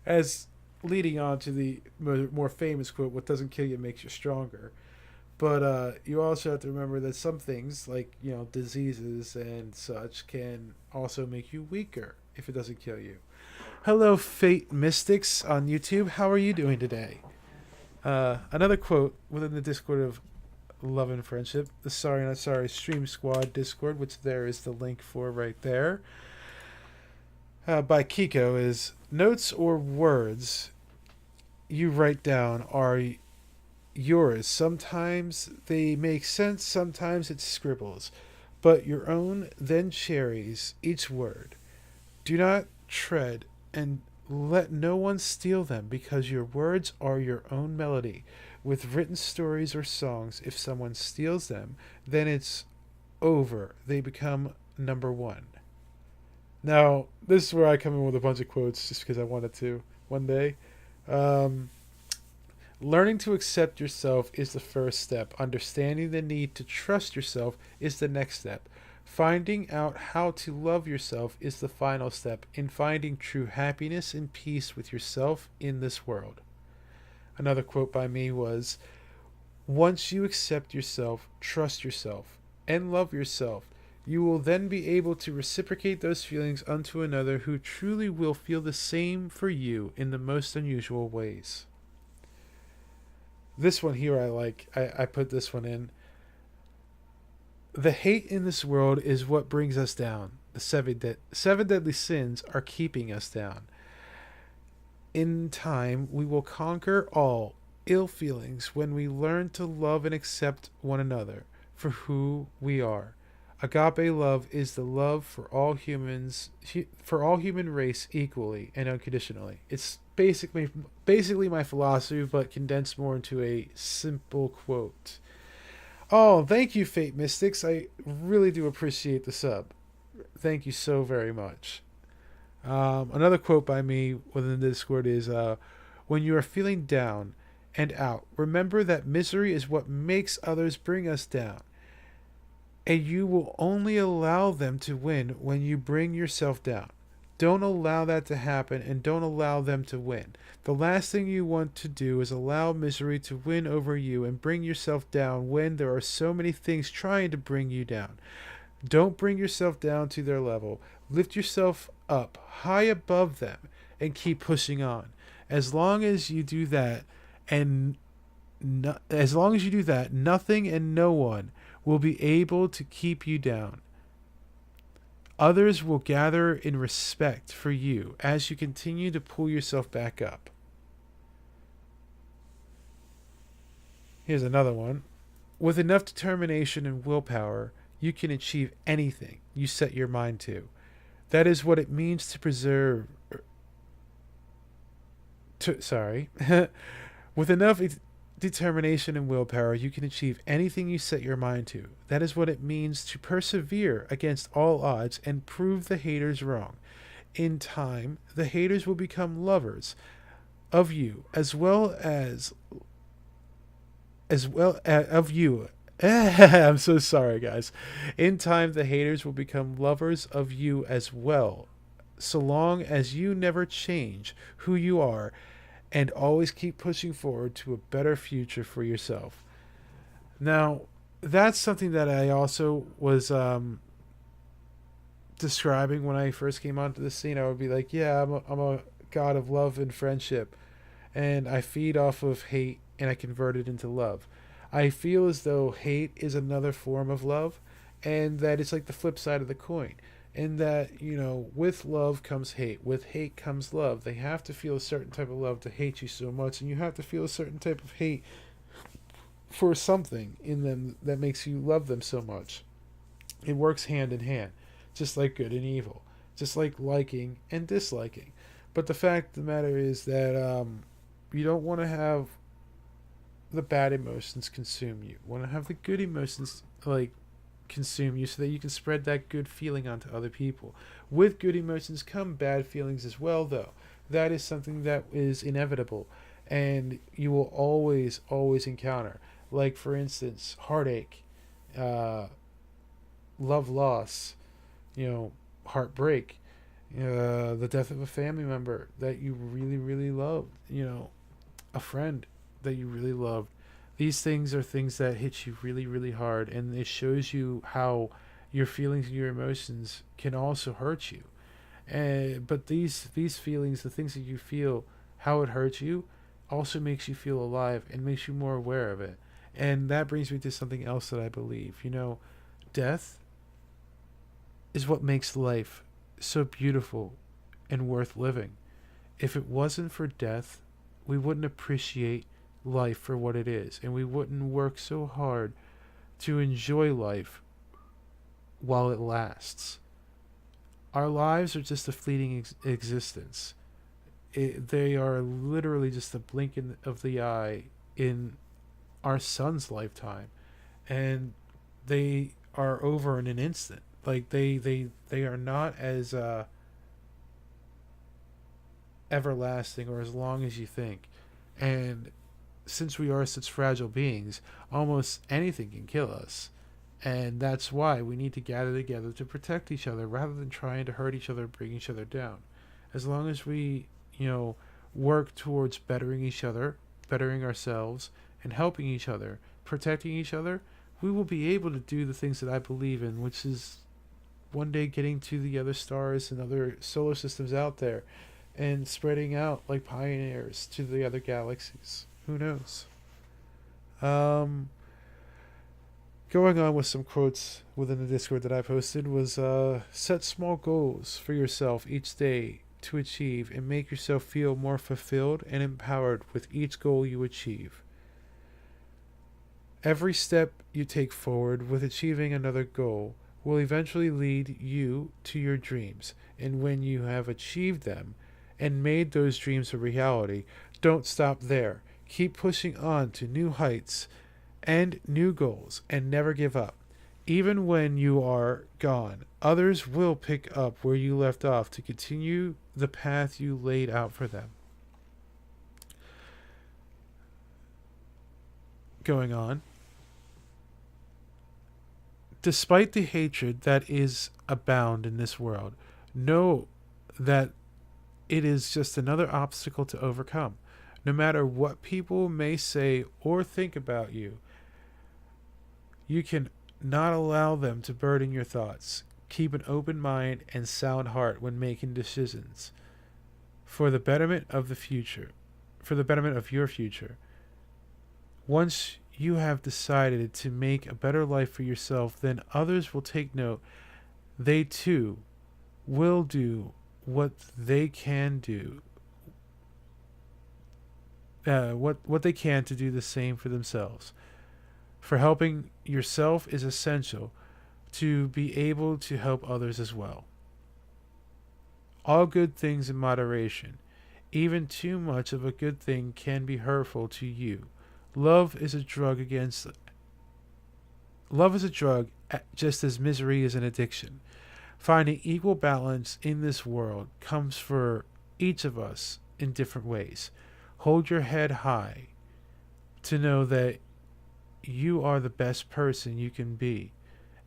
As leading on to the more famous quote, what doesn't kill you makes you stronger. But you also have to remember that some things, like, diseases and such, can also make you weaker if it doesn't kill you. Hello, Fate Mystics on YouTube. How are you doing today? Another quote within the Discord of Love and Friendship, the Sorry Not Sorry Stream Squad Discord, which there is the link for right there, by Kiko, is, notes or words you write down are yours. Sometimes they make sense, sometimes it's scribbles, but your own then cherries each word. Do not tread and let no one steal them, because your words are your own melody. With written stories or songs, if someone steals them, then it's over. They become number one. Now, this is where I come in with a bunch of quotes just because I wanted to one day. Learning to accept yourself is the first step. Understanding the need to trust yourself is the next step. Finding out how to love yourself is the final step in finding true happiness and peace with yourself in this world. Another quote by me was, once you accept yourself, trust yourself, and love yourself, you will then be able to reciprocate those feelings unto another who truly will feel the same for you in the most unusual ways. This one here I like. I put this one in. The hate in this world is what brings us down. The seven deadly sins are keeping us down. In time, we will conquer all ill feelings when we learn to love and accept one another for who we are. Agape love is the love for all humans, for all human race equally and unconditionally. It's basically my philosophy, but condensed more into a simple quote. Oh, thank you, Fate Mystics. I really do appreciate the sub. Thank you so very much. Another quote by me within the Discord is, when you are feeling down and out, remember that misery is what makes others bring us down. And you will only allow them to win when you bring yourself down. Don't allow that to happen, and don't allow them to win. The last thing you want to do is allow misery to win over you and bring yourself down when there are so many things trying to bring you down. Don't bring yourself down to their level. Lift yourself up high above them and keep pushing on. As long as you do that, nothing and no one will be able to keep you down. Others will gather in respect for you as you continue to pull yourself back up. Here's another one. With enough determination and willpower, you can achieve anything you set your mind to. That is what it means to preserve... With enough determination and willpower, you can achieve anything you set your mind to. That is what it means to persevere against all odds and prove the haters wrong. In time, the haters will become lovers of you of you. I'm so sorry, guys. In time, the haters will become lovers of you as well, so long as you never change who you are and always keep pushing forward to a better future for yourself. Now, that's something that I also was describing when I first came onto the scene. I would be like, yeah, I'm a god of love and friendship, and I feed off of hate, and I convert it into love. I feel as though hate is another form of love, and that it's like the flip side of the coin. In that, with love comes hate. With hate comes love. They have to feel a certain type of love to hate you so much, and you have to feel a certain type of hate for something in them that makes you love them so much. It works hand in hand, just like good and evil, just like liking and disliking. But the fact of the matter is that you don't want to have the bad emotions consume you. You want to have the good emotions consume you so that you can spread that good feeling onto other people. With good emotions come bad feelings as well, though. That is something that is inevitable and you will always encounter. Like, for instance, heartache, uh, love loss, heartbreak, the death of a family member that you really love, a friend that you really loved. These things are things that hit you really hard, and it shows you how your feelings and your emotions can also hurt you. And but these feelings, the things that you feel, how it hurts you, also makes you feel alive and makes you more aware of it. And that brings me to something else that I believe. Death is what makes life so beautiful and worth living. If it wasn't for death, we wouldn't appreciate life for what it is, and we wouldn't work so hard to enjoy life while it lasts. Our lives are just a fleeting existence. They are literally just a blink of the eye in our son's lifetime, and they are over in an instant. Like they are not as everlasting or as long as you think. And since we are such fragile beings, almost anything can kill us. And that's why we need to gather together to protect each other rather than trying to hurt each other, bring each other down. As long as we, work towards bettering each other, bettering ourselves, and helping each other, protecting each other, we will be able to do the things that I believe in, which is one day getting to the other stars and other solar systems out there and spreading out like pioneers to the other galaxies. Who knows? Um, Going on with some quotes within the Discord that I posted was set small goals for yourself each day to achieve and make yourself feel more fulfilled and empowered with each goal you achieve. Every step you take forward with achieving another goal will eventually lead you to your dreams, and when you have achieved them and made those dreams a reality, don't stop there. Keep pushing on to new heights and new goals and never give up. Even when you are gone, others will pick up where you left off to continue the path you laid out for them. Going on. Despite the hatred that is abound in this world, know that it is just another obstacle to overcome. No matter what people may say or think about you, you can not allow them to burden your thoughts. Keep an open mind and sound heart when making decisions for the betterment of the future, for the betterment of your future. Once you have decided to make a better life for yourself, then others will take note. They too will do what they can do, what they can to do the same for themselves. For helping yourself is essential to be able to help others as well. All good things in moderation. Even too much of a good thing can be hurtful to you. Love is a drug against Love is a drug just as misery is an addiction. Finding equal balance in this world comes for each of us in different ways. Hold your head high to know that you are the best person you can be,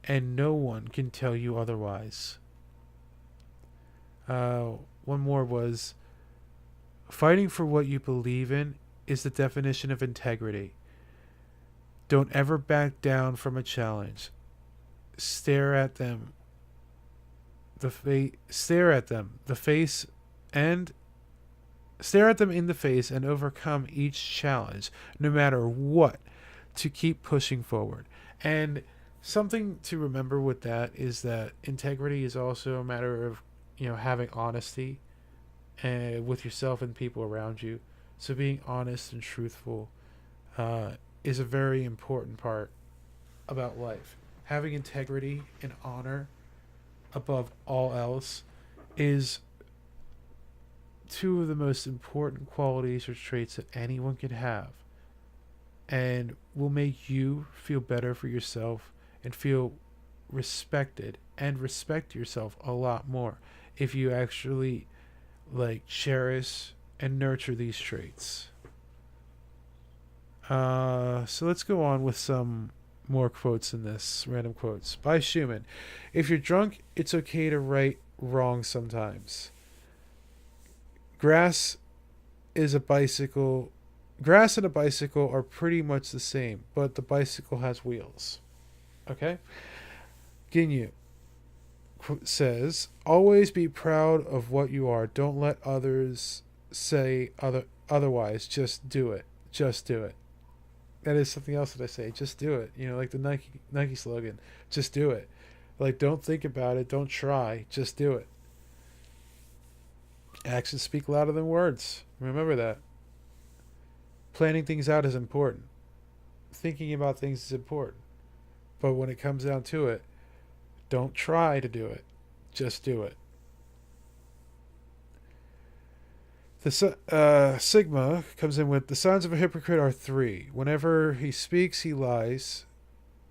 and no one can tell you otherwise. One more was fighting for what you believe in is the definition of integrity. Don't ever back down from a challenge. Stare at them stare at them the face and stare at them in the face and overcome each challenge no matter what to keep pushing forward. And something to remember with that is that integrity is also a matter of having honesty with yourself and people around you. So being honest and truthful is a very important part about life. Having integrity and honor above all else is two of the most important qualities or traits that anyone can have, and will make you feel better for yourself and feel respected and respect yourself a lot more if you actually like cherish and nurture these traits. So let's go on with some more quotes in this. Random quotes by Schumann. If you're drunk, it's okay to right wrong sometimes. Grass is a bicycle. Grass and a bicycle are pretty much the same, but the bicycle has wheels. Okay? Ginyu says, always be proud of what you are. Don't let others say otherwise. Just do it. Just do it. That is something else that I say. Just do it. You know, like the Nike slogan. Just do it. Like, don't think about it. Don't try. Just do it. Actions speak louder than words. Remember that. Planning things out is important. Thinking about things is important. But when it comes down to it, don't try to do it. Just do it. The Sigma comes in with the signs of a hypocrite are three. Whenever he speaks, he lies.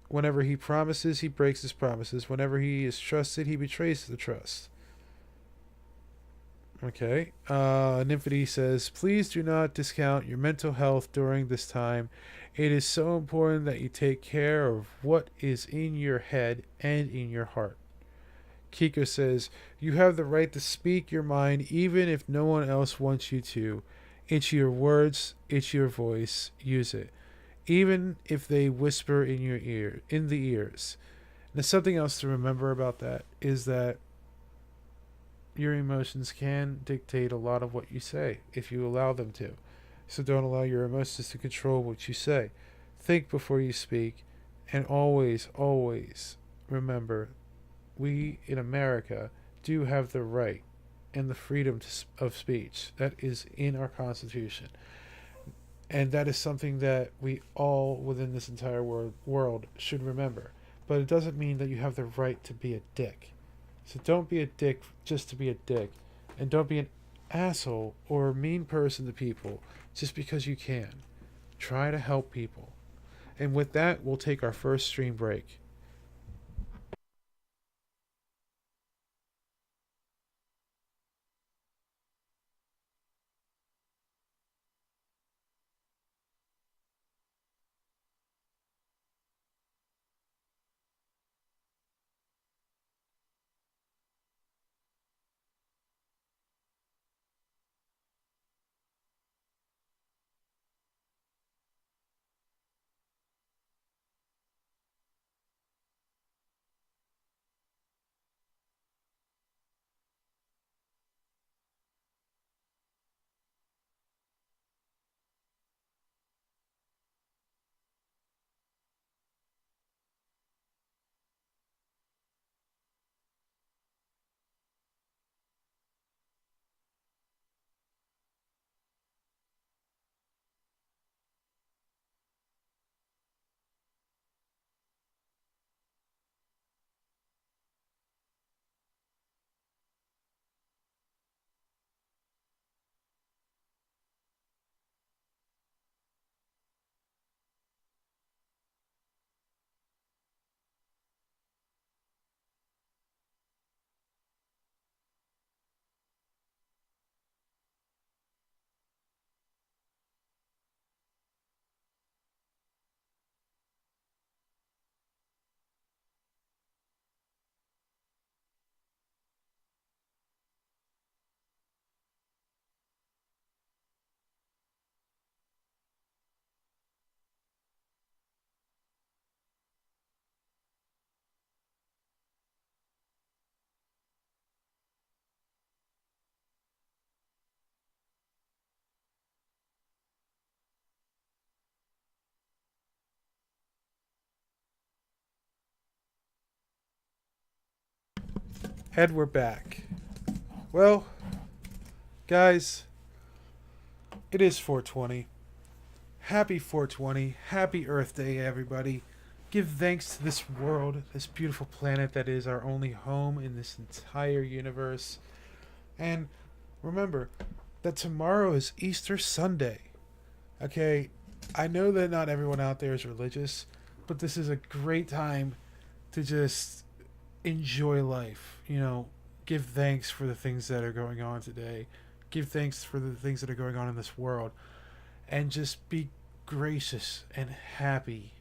Whenever he promises, he breaks his promises. Whenever he is trusted, he betrays the trust. Okay. Nymphody says, please do not discount your mental health during this time. It is so important that you take care of what is in your head and in your heart. Kiko says, you have the right to speak your mind even if no one else wants you to. It's your words, it's your voice, use it. Even if they whisper in your ear, in the ears. And something else to remember about that is that your emotions can dictate a lot of what you say if you allow them to. So don't allow your emotions to control what you say. Think before you speak, and always, always remember, we in America do have the right and the freedom of speech. That is in our Constitution. And that is something that we all within this entire world should remember. But it doesn't mean that you have the right to be a dick. So don't be a dick just to be a dick. And don't be an asshole or a mean person to people just because you can. Try to help people. And with that, we'll take our first stream break. And we're back. Well, guys, it is 420. Happy 420. Happy Earth Day, everybody. Give thanks to this world, this beautiful planet that is our only home in this entire universe. And remember that tomorrow is Easter Sunday. Okay, I know that not everyone out there is religious, but this is a great time to just enjoy life. Give thanks for the things that are going on today. Give thanks for the things that are going on in this world. And just be gracious and happy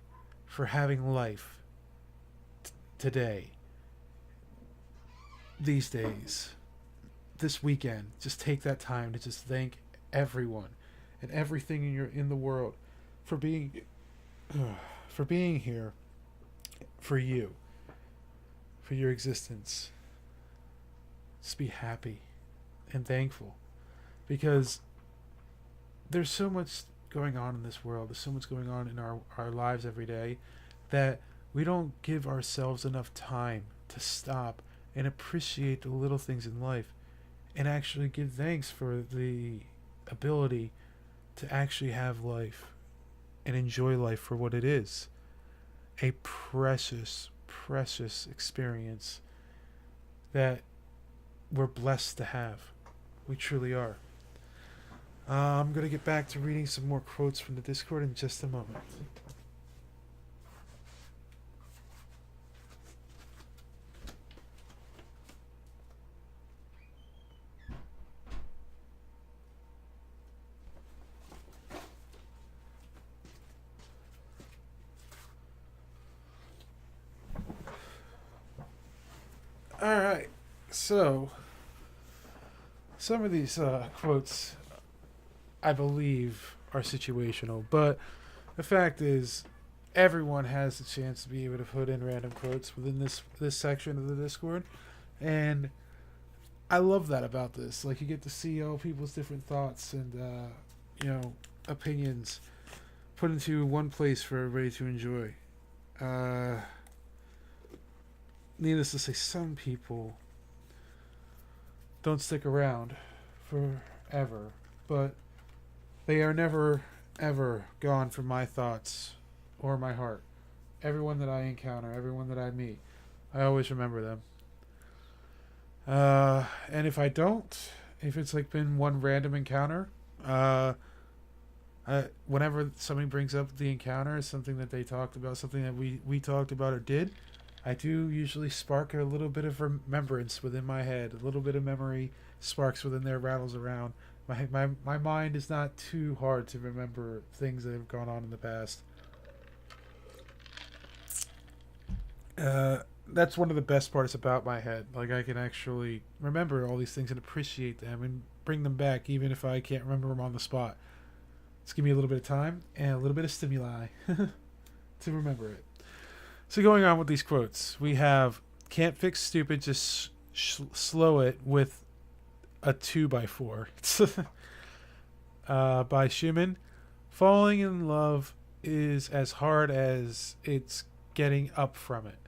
for having life today, these days, this weekend. Just take that time to just thank everyone and everything in the world for being here for you, for your existence. Just be happy and thankful, because there's so much going on in this world. There's so much going on in our lives every day that we don't give ourselves enough time to stop and appreciate the little things in life and actually give thanks for the ability to actually have life and enjoy life for what it is. A precious, precious experience that we're blessed to have. We truly are. I'm going to get back to reading some more quotes from the Discord in just a moment. Alright, so some of these quotes I believe are situational, but the fact is everyone has the chance to be able to put in random quotes within this section of the Discord, and I love that about this. Like, you get to see all people's different thoughts and opinions put into one place for everybody to enjoy. Needless to say, some people don't stick around forever, but they are never, ever gone from my thoughts or my heart. Everyone that I encounter, everyone that I meet, I always remember them. And if I don't, if it's like been one random encounter, whenever somebody brings up the encounter, something that they talked about, something that we talked about or did, I do usually spark a little bit of remembrance within my head. A little bit of memory sparks within there, rattles around. My mind is not too hard to remember things that have gone on in the past. That's one of the best parts about my head. Like, I can actually remember all these things and appreciate them and bring them back, even if I can't remember them on the spot. Just give me a little bit of time and a little bit of stimuli to remember it. So going on with these quotes, we have, "Can't fix stupid, just slow it with a 2x4. By Schumann. "Falling in love is as hard as it's getting up from it."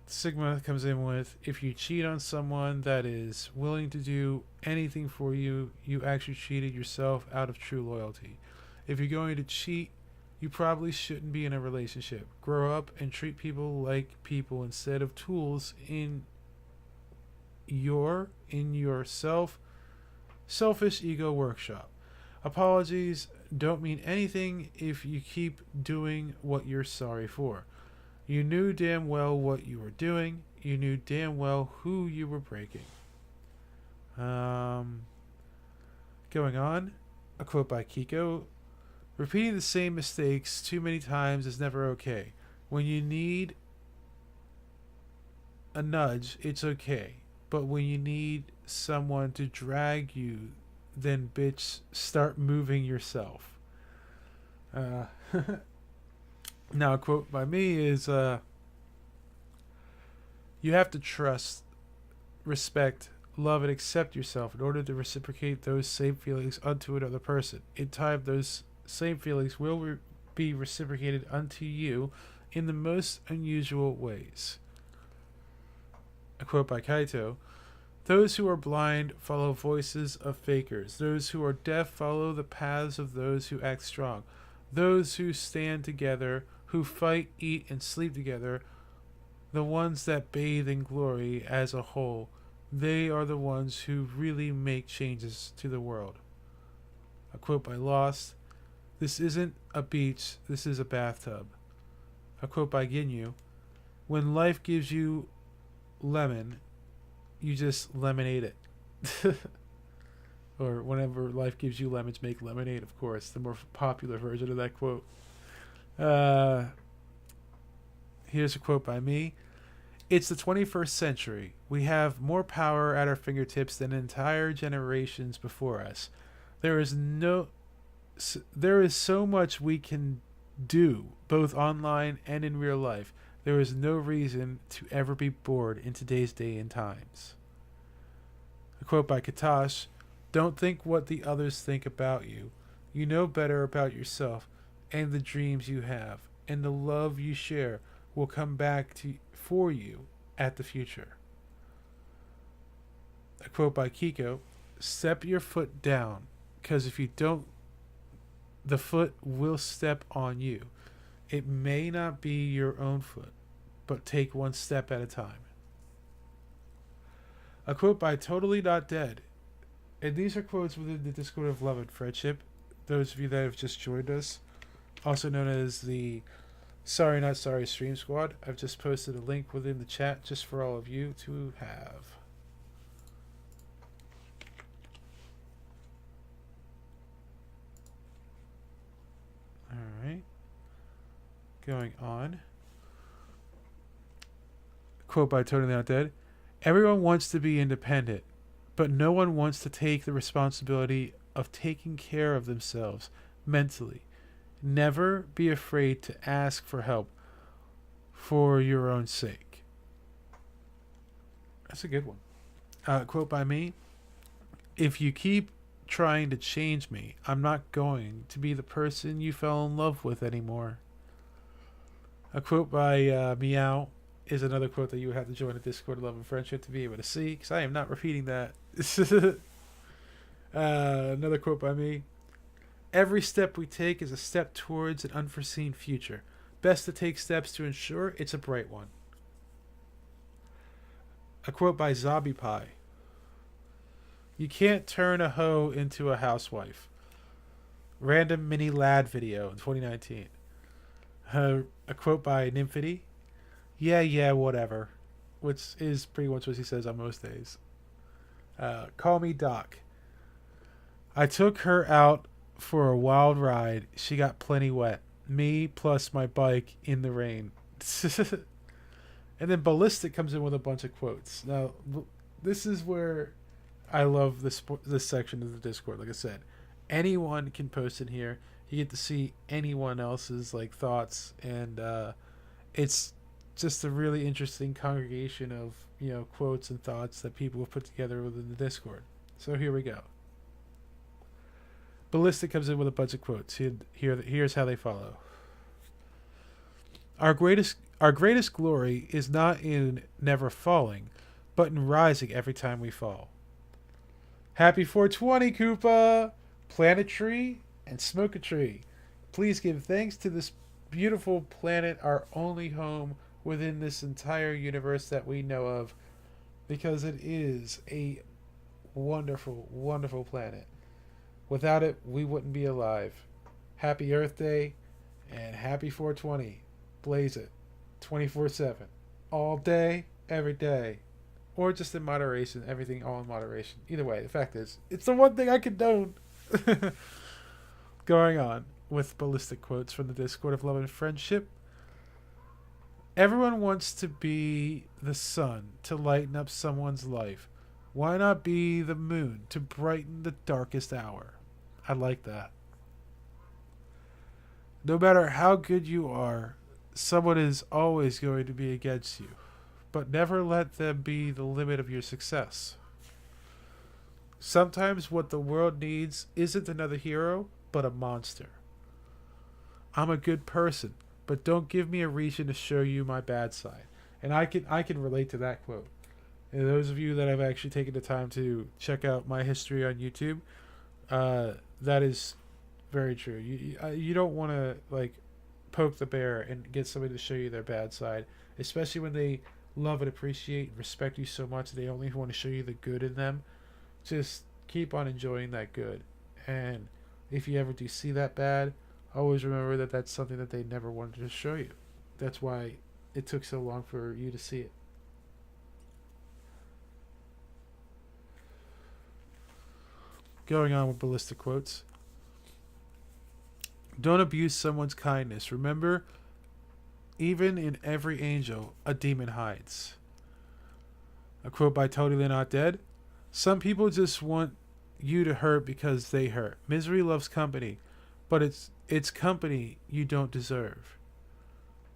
Sigma comes in with, "If you cheat on someone that is willing to do anything for you, you actually cheated yourself out of true loyalty. If you're going to cheat, you probably shouldn't be in a relationship. Grow up and treat people like people instead of tools in your selfish ego workshop. Apologies don't mean anything if you keep doing what you're sorry for. You knew damn well what you were doing. You knew damn well who you were breaking." Going on, a quote by Kiko. "Repeating the same mistakes too many times is never okay. When you need a nudge, it's okay. But when you need someone to drag you, then bitch, start moving yourself." Now, a quote by me is, "You have to trust, respect, love, and accept yourself in order to reciprocate those same feelings unto another person. In time, those same feelings will be reciprocated unto you in the most unusual ways." A quote by Kaito. Those who are blind follow voices of fakers. Those who are deaf follow the paths of those who act strong. Those who stand together, who fight, eat, and sleep together, the ones that bathe in glory as a whole, they are the ones who really make changes to the world. A quote by Lost: "This isn't a beach, this is a bathtub." A quote by Ginyu: "When life gives you lemon, you just lemonade it." Or whenever life gives you lemons, make lemonade, of course. The more popular version of that quote. Here's a quote by me. "It's the 21st century. We have more power at our fingertips than entire generations before us. There is so much we can do, both online and in real life. There is no reason to ever be bored in today's day and times." A quote by Katash: "Don't think what the others think about you. You know better about yourself and the dreams you have, and the love you share will come back for you at the future." A quote by Kiko: "Step your foot down, because if you don't, the foot will step on you. It may not be your own foot, but take one step at a time." A quote by Totally Not Dead. And these are quotes within the Discord of Love and Friendship. Those of you that have just joined us, also known as the Sorry Not Sorry Stream Squad, I've just posted a link within the chat just for all of you to have. Alright. Going on. Quote by Totally Not Dead: "Everyone wants to be independent, but no one wants to take the responsibility of taking care of themselves mentally. Never be afraid to ask for help for your own sake." That's a good one. Quote by me: "If you keep trying to change me, I'm not going to be the person you fell in love with anymore." A quote by Meow is another quote that you would have to join the Discord of Love and Friendship to be able to see, because I am not repeating that. Another quote by me: "Every step we take is a step towards an unforeseen future. Best to take steps to ensure it's a bright one." A quote by Zombie Pie: "You can't turn a hoe into a housewife." Random Mini Lad video in 2019. A quote by Nymphity: Yeah, whatever." Which is pretty much what he says on most days. Call me Doc: "I took her out for a wild ride. She got plenty wet. Me plus my bike in the rain." And then Ballistic comes in with a bunch of quotes. Now, this is where I love this section of the Discord. Like I said, anyone can post in here. You get to see anyone else's thoughts, and it's just a really interesting congregation of quotes and thoughts that people have put together within the Discord. So here we go. Ballistic comes in with a bunch of quotes. Here's how they follow. Our greatest glory is not in never falling, but in rising every time we fall." Happy 420, Koopa! Plant a tree and smoke a tree. Please give thanks to this beautiful planet, our only home within this entire universe that we know of, because it is a wonderful, wonderful planet. Without it, we wouldn't be alive. Happy Earth Day and happy 420. Blaze it 24/7. All day, every day. Or just in moderation, everything all in moderation. Either way, the fact is, it's the one thing I condone. Going on with Ballistic quotes from the Discord of Love and Friendship. Everyone wants to be the sun to lighten up someone's life. Why not be the moon to brighten the darkest hour? I like that. No matter how good you are, someone is always going to be against you. But never let them be the limit of your success. Sometimes what the world needs isn't another hero, but a monster. I'm a good person, but don't give me a reason to show you my bad side. And I can relate to that quote. And those of you that have actually taken the time to check out my history on YouTube, that is very true. You don't want to like poke the bear and get somebody to show you their bad side, especially when they love and appreciate and respect you so much. They only want to show you the good in them. Just keep on enjoying that good. And if you ever do see that bad, always remember that that's something that they never wanted to show you. That's why it took so long for you to see it. Going on with ballistic quotes. Don't abuse someone's kindness. Remember, even in every angel, a demon hides. A quote by Totally Not Dead. Some people just want you to hurt because they hurt. Misery loves company, but it's company you don't deserve.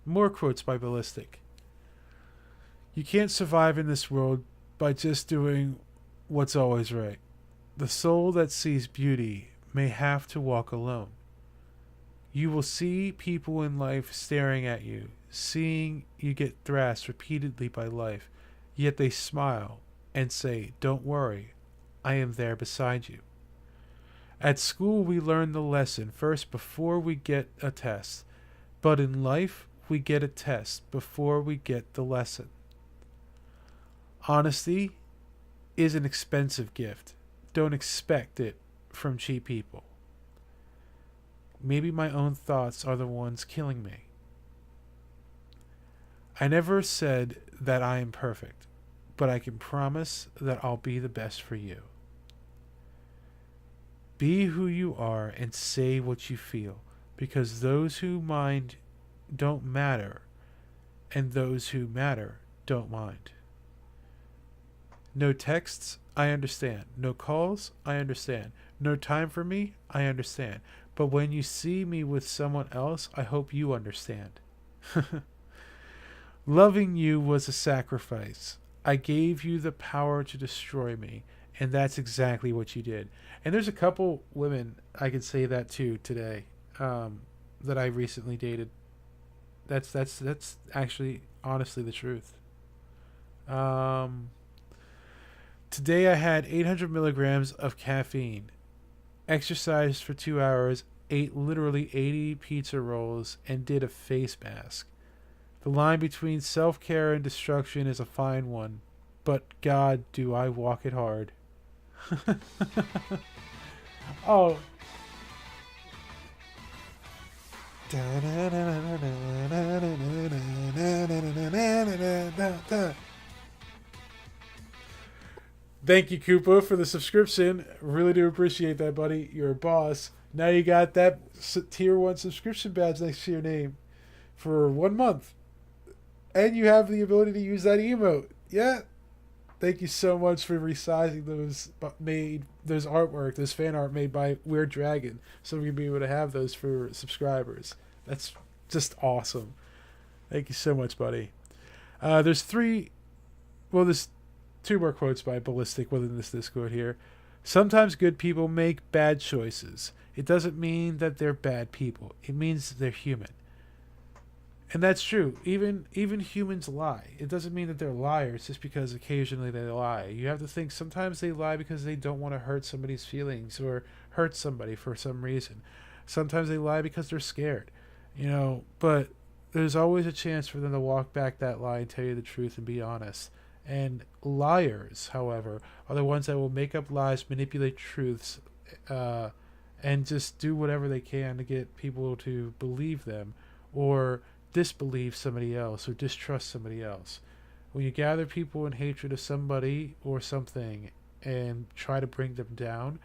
More quotes by Ballistic. You can't survive in this world by just doing what's always right. The soul that sees beauty may have to walk alone. You will see people in life staring at you, seeing you get thrashed repeatedly by life, yet they smile and say, "Don't worry, I am there beside you." At school, we learn the lesson first before we get a test, but in life, we get a test before we get the lesson. Honesty is an expensive gift. Don't expect it from cheap people. Maybe my own thoughts are the ones killing me. I never said that I am perfect, but I can promise that I'll be the best for you. Be who you are and say what you feel, because those who mind don't matter, and those who matter don't mind. No texts, I understand. No calls, I understand. No time for me, I understand. But when you see me with someone else, I hope you understand. Loving you was a sacrifice. I gave you the power to destroy me, and that's exactly what you did. And there's a couple women I could say that to today, that I recently dated. That's actually honestly the truth. Today I had 800 milligrams of caffeine, exercised for 2 hours, ate literally 80 pizza rolls, and did a face mask. The line between self-care and destruction is a fine one, but God, do I walk it hard. Oh. Thank you, Koopa, for the subscription. Really do appreciate that, buddy. You're a boss. Now you got that tier 1 subscription badge next to your name for 1 month. And you have the ability to use that emote. Yeah. Thank you so much for resizing those artwork, those fan art made by Weird Dragon, so we can be able to have those for subscribers. That's just awesome. Thank you so much, buddy. There's 2 more quotes by Ballistic within this Discord here. Sometimes good people make bad choices. It doesn't mean that they're bad people. It means they're human. And that's true. Even humans lie. It doesn't mean that they're liars just because occasionally they lie. You have to think sometimes they lie because they don't want to hurt somebody's feelings or hurt somebody for some reason. Sometimes they lie because they're scared. But there's always a chance for them to walk back that lie and tell you the truth and be honest. And liars, however, are the ones that will make up lies, manipulate truths, and just do whatever they can to get people to believe them or disbelieve somebody else or distrust somebody else. When you gather people in hatred of somebody or something and try to bring them down,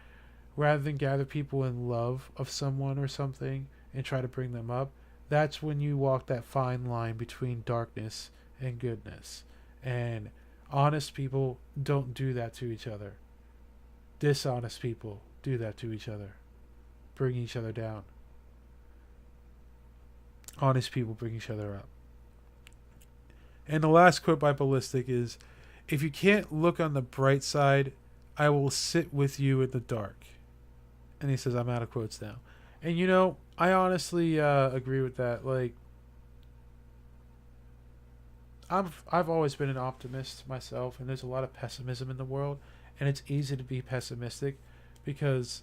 rather than gather people in love of someone or something and try to bring them up, that's when you walk that fine line between darkness and goodness. And honest people don't do that to each other. Dishonest people do that to each other, bring each other down. Honest people bring each other up. And the last quote by Ballistic is, "If you can't look on the bright side, I will sit with you in the dark." And he says, I'm out of quotes now. And I honestly agree with that. Like, I've always been an optimist myself, and there's a lot of pessimism in the world, and it's easy to be pessimistic because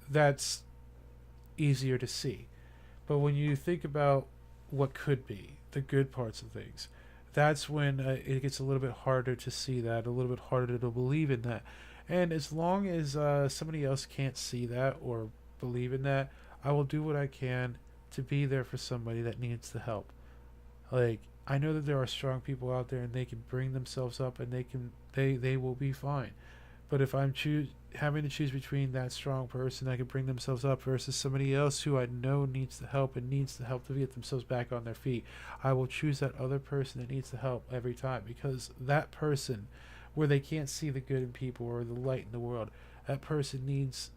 that's easier to see. But when you think about what could be, the good parts of things, that's when it gets a little bit harder to see that, a little bit harder to believe in that. And as long as somebody else can't see that or believe in that, I will do what I can to be there for somebody that needs the help. Like, I know that there are strong people out there and they can bring themselves up and they will be fine. But if I'm having to choose between that strong person that can bring themselves up versus somebody else who I know needs the help and needs the help to get themselves back on their feet, I will choose that other person that needs the help every time, because that person, where they can't see the good in people or the light in the world, that person needs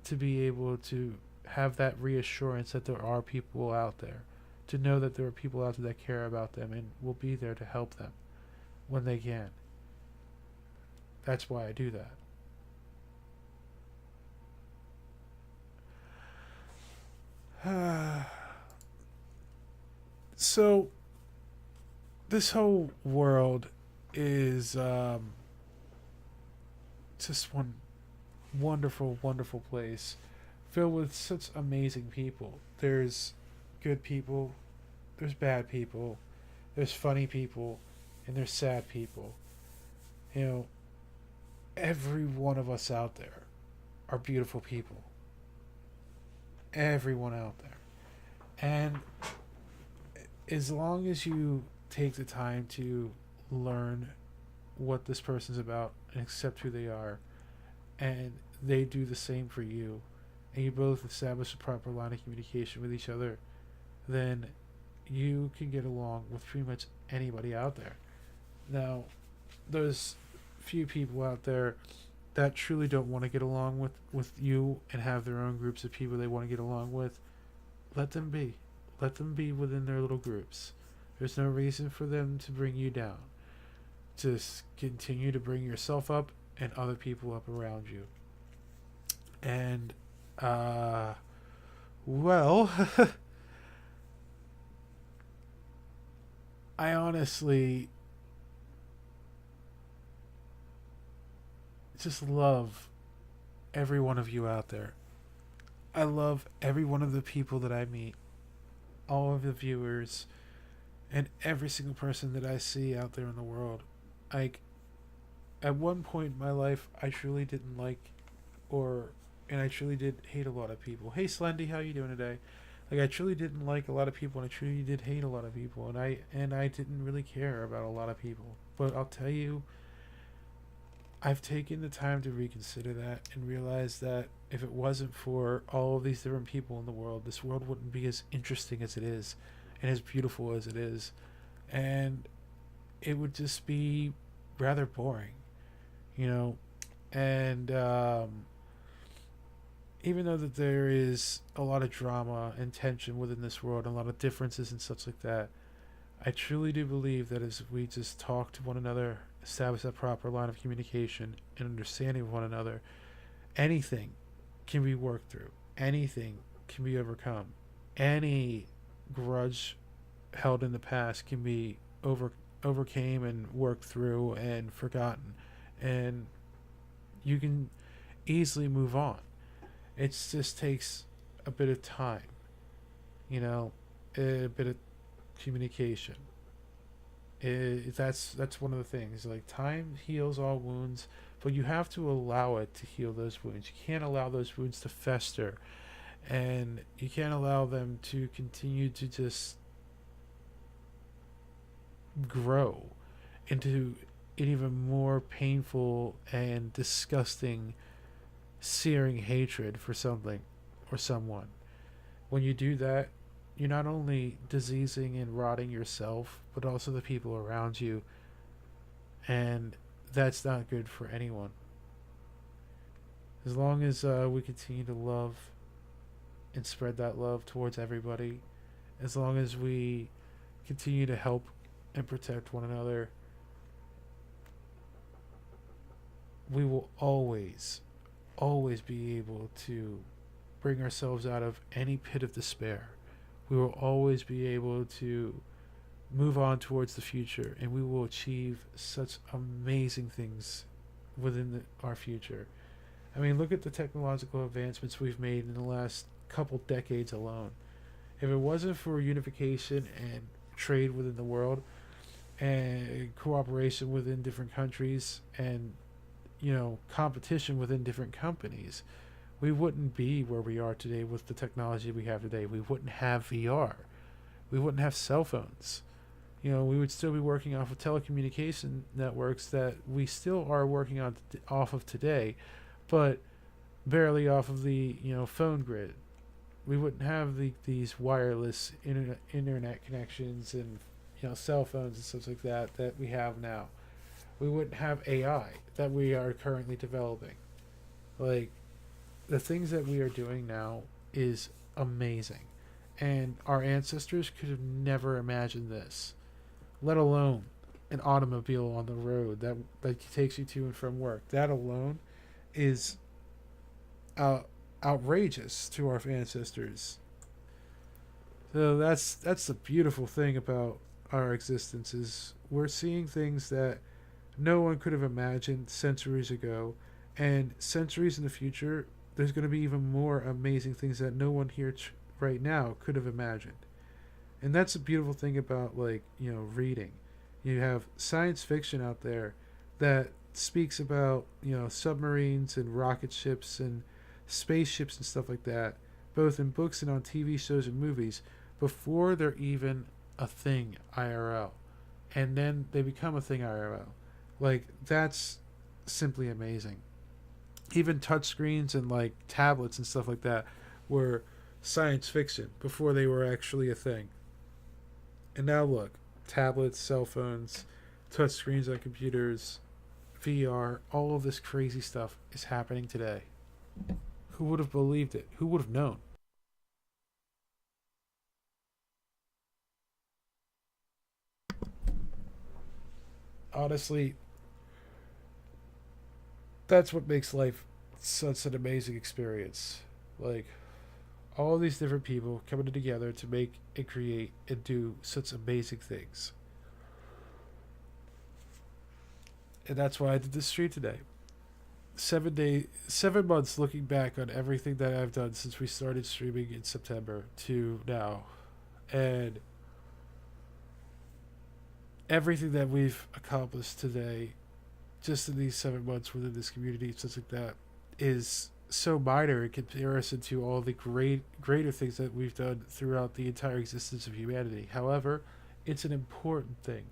to be able to have that reassurance that there are people out there, to know that there are people out there that care about them and will be there to help them when they can. That's why I do that. So, this whole world is just one wonderful, wonderful place filled with such amazing people. There's good people, there's bad people, there's funny people, and there's sad people. You know, every one of us out there are beautiful people. Everyone out there. And as long as you take the time to learn what this person's about and accept who they are, and they do the same for you, and you both establish a proper line of communication with each other, then you can get along with pretty much anybody out there. Now, there's few people out there that truly don't want to get along with you and have their own groups of people they want to get along with. Let them be. Let them be within their little groups. There's no reason for them to bring you down. Just continue to bring yourself up and other people up around you. And, well, I honestly just love every one of you out there. I love every one of the people that I meet, all of the viewers, and every single person that I see out there in the world. Like, at one point in my life, I truly didn't like, and I truly did hate a lot of people. Hey, Slendy, how you doing today? Like, I truly didn't like a lot of people, and I truly did hate a lot of people, and I didn't really care about a lot of people. But I'll tell you, I've taken the time to reconsider that and realize that if it wasn't for all of these different people in the world, this world wouldn't be as interesting as it is and as beautiful as it is. And it would just be rather boring, you know? And even though that there is a lot of drama and tension within this world, and a lot of differences and such like that, I truly do believe that as we just talk to one another, establish that proper line of communication and understanding of one another, anything can be worked through. Anything can be overcome. Any grudge held in the past can be overcame and worked through and forgotten. And you can easily move on. It just takes a bit of time, you know, a bit of communication. That's one of the things. Like, time heals all wounds, but you have to allow it to heal those wounds. You can't allow those wounds to fester, and you can't allow them to continue to just grow into an even more painful and disgusting, searing hatred for something or someone. When you do that, you're not only diseasing and rotting yourself, but also the people around you, and that's not good for anyone. As long as we continue to love and spread that love towards everybody, as long as we continue to help and protect one another, we will always, always be able to bring ourselves out of any pit of despair. We will always be able to move on towards the future, and we will achieve such amazing things within our future. I mean, look at the technological advancements we've made in the last couple decades alone. If it wasn't for unification and trade within the world and cooperation within different countries and competition within different companies, we wouldn't be where we are today with the technology we have today. We wouldn't have VR. We wouldn't have cell phones. We would still be working off of telecommunication networks that we still are working on off of today, but barely off of the phone grid. We wouldn't have these wireless internet connections and cell phones and stuff like that we have now. We wouldn't have AI that we are currently developing. Like, the things that we are doing now is amazing, and our ancestors could have never imagined this, let alone an automobile on the road that takes you to and from work. That alone is outrageous to our ancestors. So that's the beautiful thing about our existence, is we're seeing things that no one could have imagined centuries ago, and centuries in the future there's going to be even more amazing things that no one here right now could have imagined. And that's the beautiful thing about, reading. You have science fiction out there that speaks about submarines and rocket ships and spaceships and stuff like that, both in books and on TV shows and movies, before they're even a thing IRL. And then they become a thing IRL. Like, that's simply amazing. Even touchscreens and tablets and stuff like that were science fiction before they were actually a thing. And now look, tablets, cell phones, touchscreens on computers, VR, all of this crazy stuff is happening today. Who would have believed it? Who would have known? Honestly, that's what makes life such an amazing experience. Like, all these different people coming together to make and create and do such amazing things. And that's why I did this stream today. 7 months looking back on everything that I've done since we started streaming in September to now. And everything that we've accomplished today, just in these 7 months within this community and stuff like that, is so minor in comparison to all the greater things that we've done throughout the entire existence of humanity. However, it's an important thing,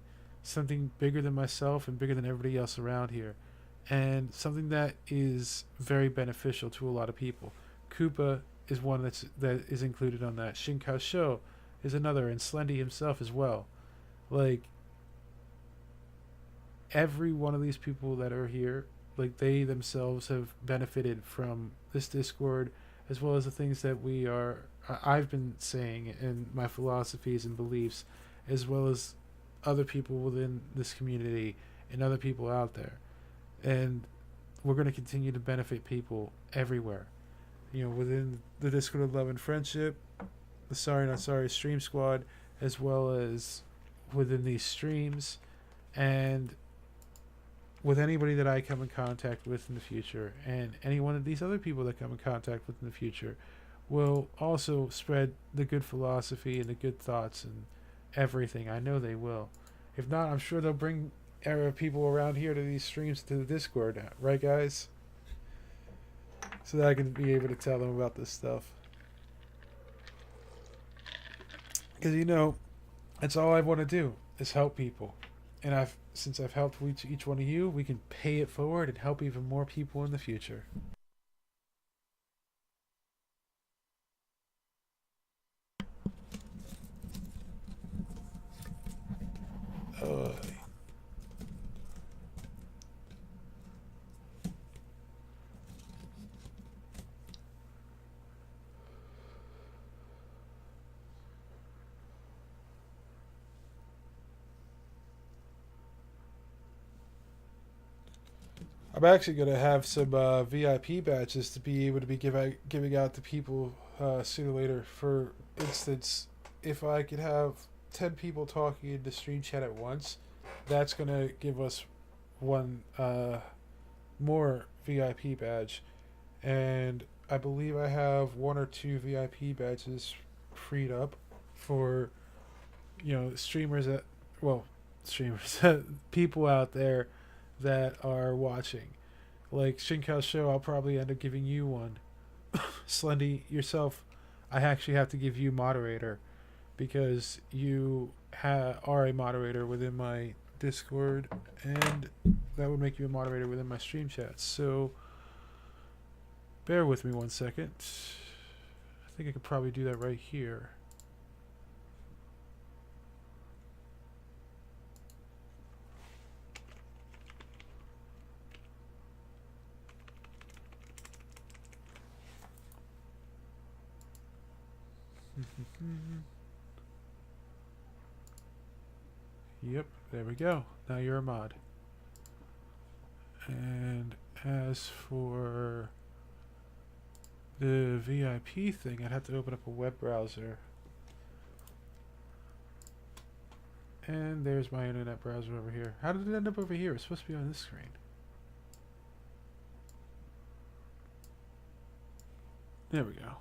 something bigger than myself and bigger than everybody else around here, and something that is very beneficial to a lot of people. Koopa is one that is included on that. Shinkaisho is another, and Slendy himself as well. Like, every one of these people that are here, they themselves have benefited from this Discord, as well as the things that I've been saying, and my philosophies and beliefs, as well as other people within this community and other people out there. And we're going to continue to benefit people everywhere. Within the Discord of Love and Friendship, the Sorry Not Sorry Stream Squad, as well as within these streams, and with anybody that I come in contact with in the future, and any one of these other people that come in contact with in the future, will also spread the good philosophy and the good thoughts and everything. I know they will. If not, I'm sure they'll bring people around here to these streams, to the Discord, right, guys? So that I can be able to tell them about this stuff. Because, that's all I want to do, is help people. And since I've helped each one of you, we can pay it forward and help even more people in the future. Uh, I'm actually going to have some VIP badges to be able to be giving out to people sooner or later. For instance, if I could have 10 people talking in the stream chat at once, that's gonna give us one more VIP badge, and I believe I have one or two VIP badges freed up for streamers that streamers people out there that are watching. Like Shinkao Show, I'll probably end up giving you one. Slendy, yourself, I actually have to give you moderator because you are a moderator within my Discord, and that would make you a moderator within my stream chat. So bear with me 1 second. I think I could probably do that right here. Yep, there we go. Now you're a mod. And as for the VIP thing, I'd have to open up a web browser. And there's my internet browser over here. How did it end up over here? It's supposed to be on this screen. There we go.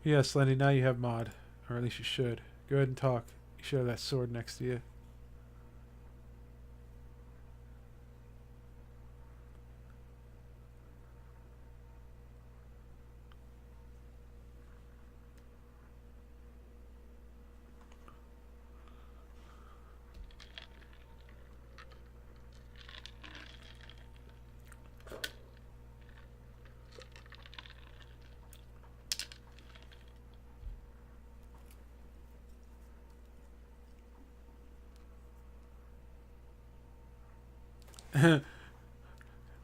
Yes, Lenny, now you have mod. Or at least you should. Go ahead and talk. You should have that sword next to you.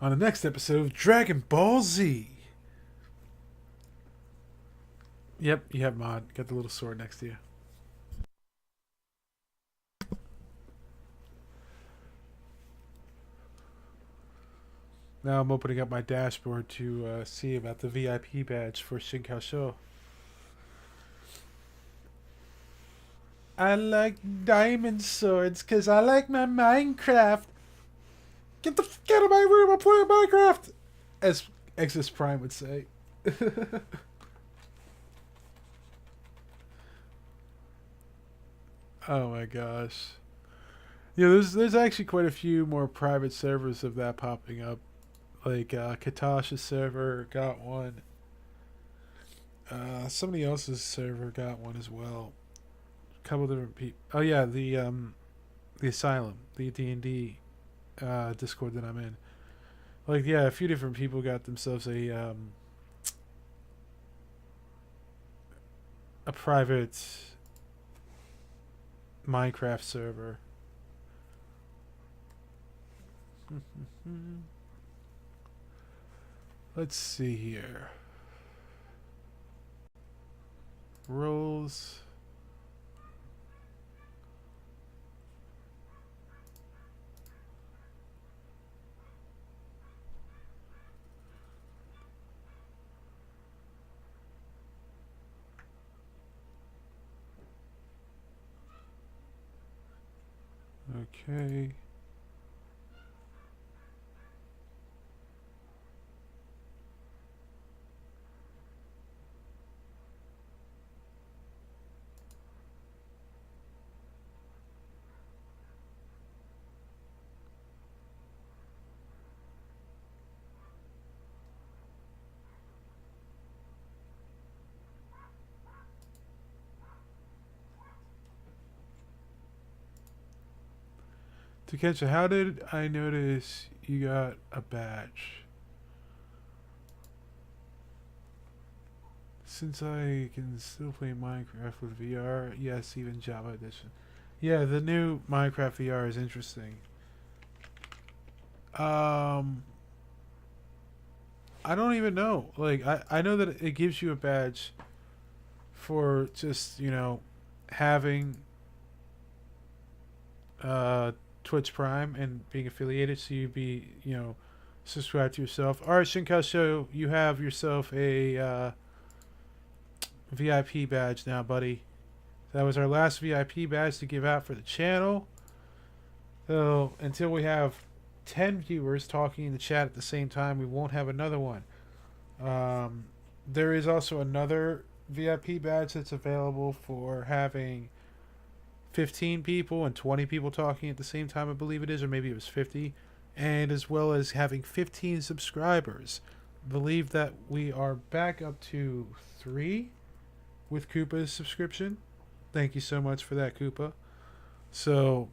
On the next episode of Dragon Ball Z. Yep, you have mod. Got the little sword next to you. Now I'm opening up my dashboard to see about the VIP badge for Shinkao Show. I like diamond swords because I like my Minecraft. Get the fuck out of my room, I'm playing Minecraft! As Exodus Prime would say. Oh my gosh. Yeah, there's actually quite a few more private servers of that popping up. Like Katasha's server got one. Somebody else's server got one as well. A couple different people. Oh yeah, the Asylum, the D&D Discord that I'm in. Like yeah, a few different people got themselves a private Minecraft server. Let's see here. Roles. Okay. To catch it, how did I notice you got a badge? Since I can still play Minecraft with VR, yes, even Java Edition. Yeah, the new Minecraft VR is interesting. I don't even know. Like, I know that it gives you a badge for just, having uh, Twitch Prime and being affiliated, so you be subscribe to yourself. All right, Shinkai Show, you have yourself a VIP badge now, buddy. That was our last VIP badge to give out for the channel. So until we have 10 viewers talking in the chat at the same time, we won't have another one. There is also another VIP badge that's available for having 15 people and 20 people talking at the same time, I believe it is, or maybe it was 50, and as well as having 15 subscribers. I believe that we are back up to 3 with Koopa's subscription. Thank you so much for that, Koopa. So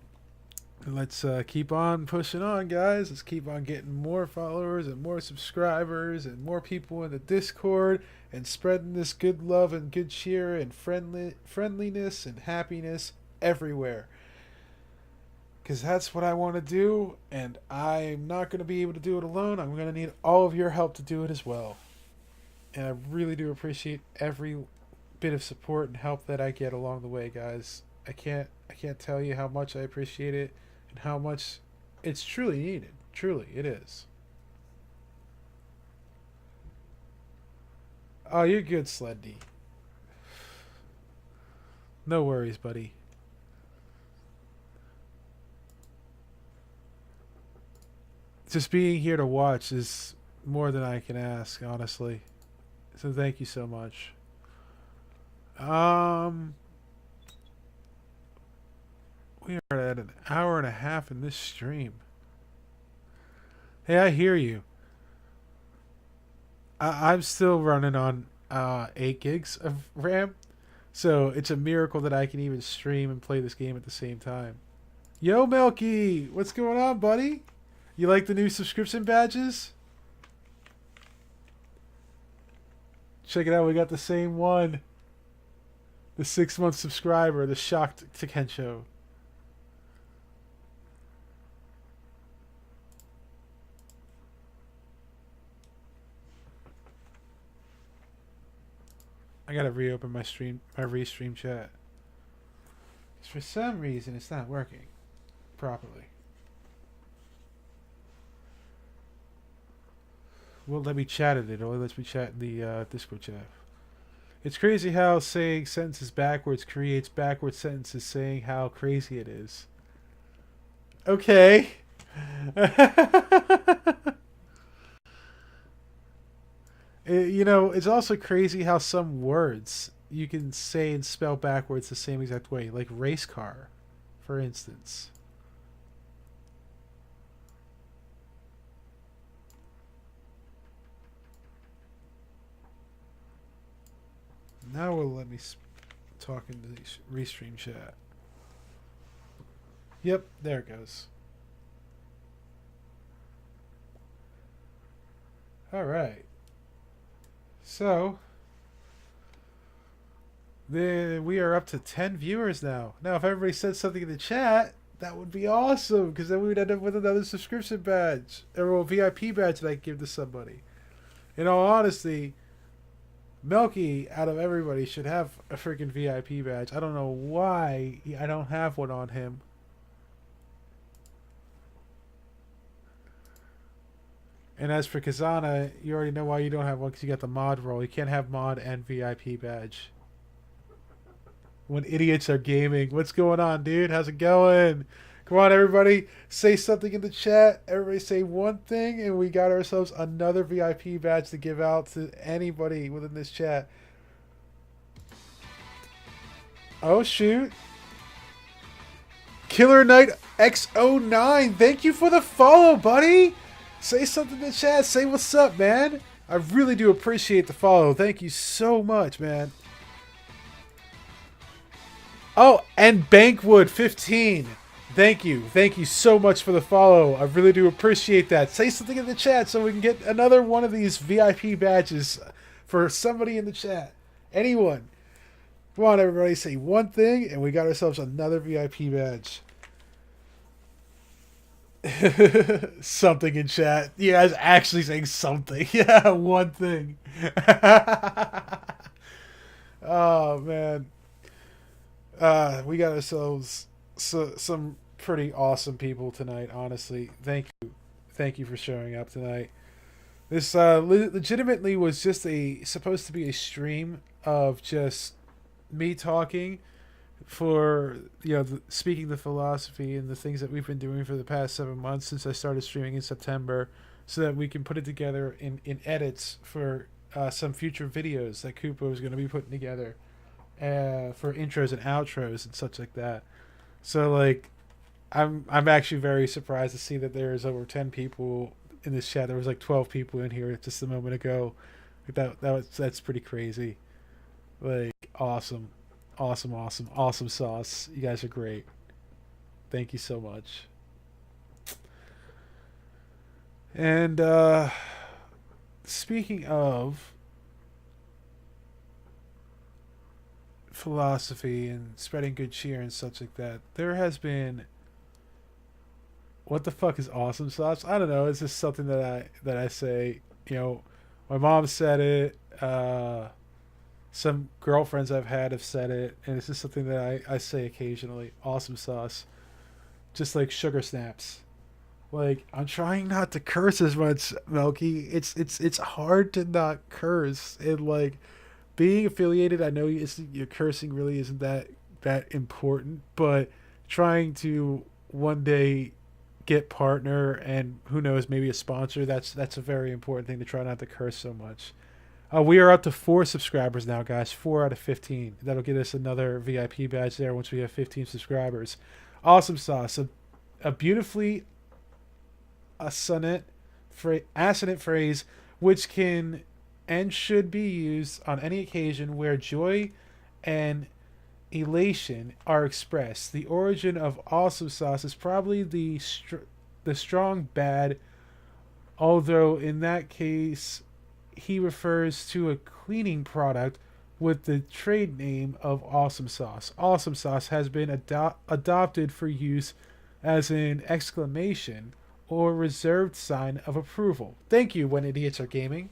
let's keep on pushing on, guys. Let's keep on getting more followers and more subscribers and more people in the Discord and spreading this good love and good cheer and friendliness and happiness everywhere. Because that's what I want to do, and I'm not going to be able to do it alone. I'm going to need all of your help to do it as well. And I really do appreciate every bit of support and help that I get along the way, guys. I can't tell you how much I appreciate it and how much it's truly needed. Truly, it is. Oh, you're good, Sleddy. No worries, buddy. Just being here to watch is more than I can ask, honestly. So thank you so much. We are at an hour and a half in this stream. Hey, I hear you. I'm still running on 8 gigs of RAM, so it's a miracle that I can even stream and play this game at the same time. Yo, Melky! What's going on, buddy? You like the new subscription badges? Check it out, we got the same one. The 6-month subscriber, the Shocked to Kensho. I gotta reopen my restream chat. Because for some reason it's not working properly. Won't let me chat it. It only lets me chat in the Discord chat. It's crazy how saying sentences backwards creates backwards sentences saying how crazy it is. Okay. It's also crazy how some words you can say and spell backwards the same exact way. Like race car, for instance. Now will let me talk into the restream chat. Yep, there it goes. Alright. So, then we are up to 10 viewers now. Now, if everybody said something in the chat, that would be awesome, because then we would end up with another subscription badge, or a VIP badge that I could give to somebody. In all honesty, Melky, out of everybody, should have a freaking VIP badge. I don't know why I don't have one on him. And as for Kazana, you already know why you don't have one, because you got the mod role. You can't have mod and VIP badge. When idiots are gaming. What's going on, dude? How's it going? Come on, everybody. Say something in the chat. Everybody say one thing, and we got ourselves another VIP badge to give out to anybody within this chat. Oh, shoot. Killer Knight X09. Thank you for the follow, buddy. Say something in the chat. Say what's up, man. I really do appreciate the follow. Thank you so much, man. Oh, and Bankwood 15. Thank you. Thank you so much for the follow. I really do appreciate that. Say something in the chat so we can get another one of these VIP badges for somebody in the chat. Anyone. Come on, everybody. Say one thing, and we got ourselves another VIP badge. Something in chat. You guys actually saying something. Yeah, one thing. Oh, man. We got ourselves some pretty awesome people tonight. Honestly, thank you for showing up tonight. This legitimately was just a supposed to be a stream of just me talking for speaking the philosophy and the things that we've been doing for the past 7 months since I started streaming in September, so that we can put it together in edits for some future videos that Koopa is going to be putting together for intros and outros and such like that. So like, I'm actually very surprised to see that there's over 10 people in this chat. There was like 12 people in here just a moment ago. That's pretty crazy. Like, awesome. Awesome sauce. You guys are great. Thank you so much. And speaking of philosophy and spreading good cheer and such like that, there has been, what the fuck is awesome sauce? I don't know. It's just something that I say. My mom said it. Some girlfriends I've had have said it, and it's just something that I say occasionally. Awesome sauce, just like sugar snaps. Like, I'm trying not to curse as much, Melky. It's hard to not curse, and like, being affiliated, I know your cursing really isn't that important, but trying to one day get partner and who knows, maybe a sponsor, that's a very important thing, to try not to curse so much. We are up to 4 subscribers now, guys. 4 out of 15. That'll get us another VIP badge there once we have 15 subscribers. Awesome sauce. A beautifully assonant phrase which can and should be used on any occasion where joy and elation are expressed. The origin of awesome sauce is probably the strong bad, although in that case he refers to a cleaning product with the trade name of awesome sauce. Awesome sauce has been adopted for use as an exclamation or reserved sign of approval. Thank you, When Idiots Are Gaming.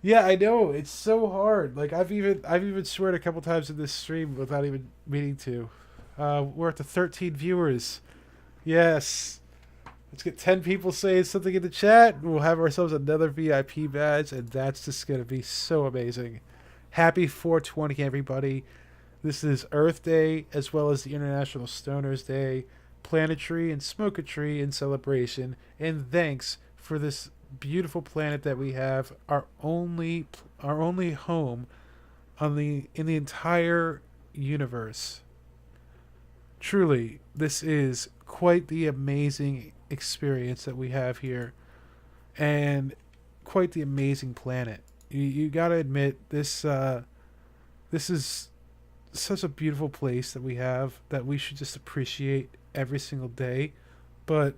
Yeah, I know, it's so hard. Like, I've even sweared a couple times in this stream without even meaning to. We're up to 13 viewers. Yes. Let's get 10 people saying something in the chat. We'll have ourselves another VIP badge, and that's just going to be so amazing. Happy 420, everybody. This is Earth Day, as well as the International Stoners Day, Planetary and Smoketry in celebration, and thanks for this beautiful planet that we have, our only home in the entire universe. Truly, this is quite the amazing experience that we have here, and quite the amazing planet. You gotta admit, this is such a beautiful place that we have, that we should just appreciate every single day. But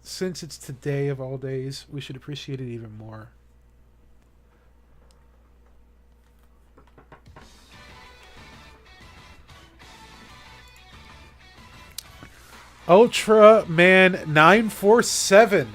since it's today of all days, we should appreciate it even more. Ultraman 947.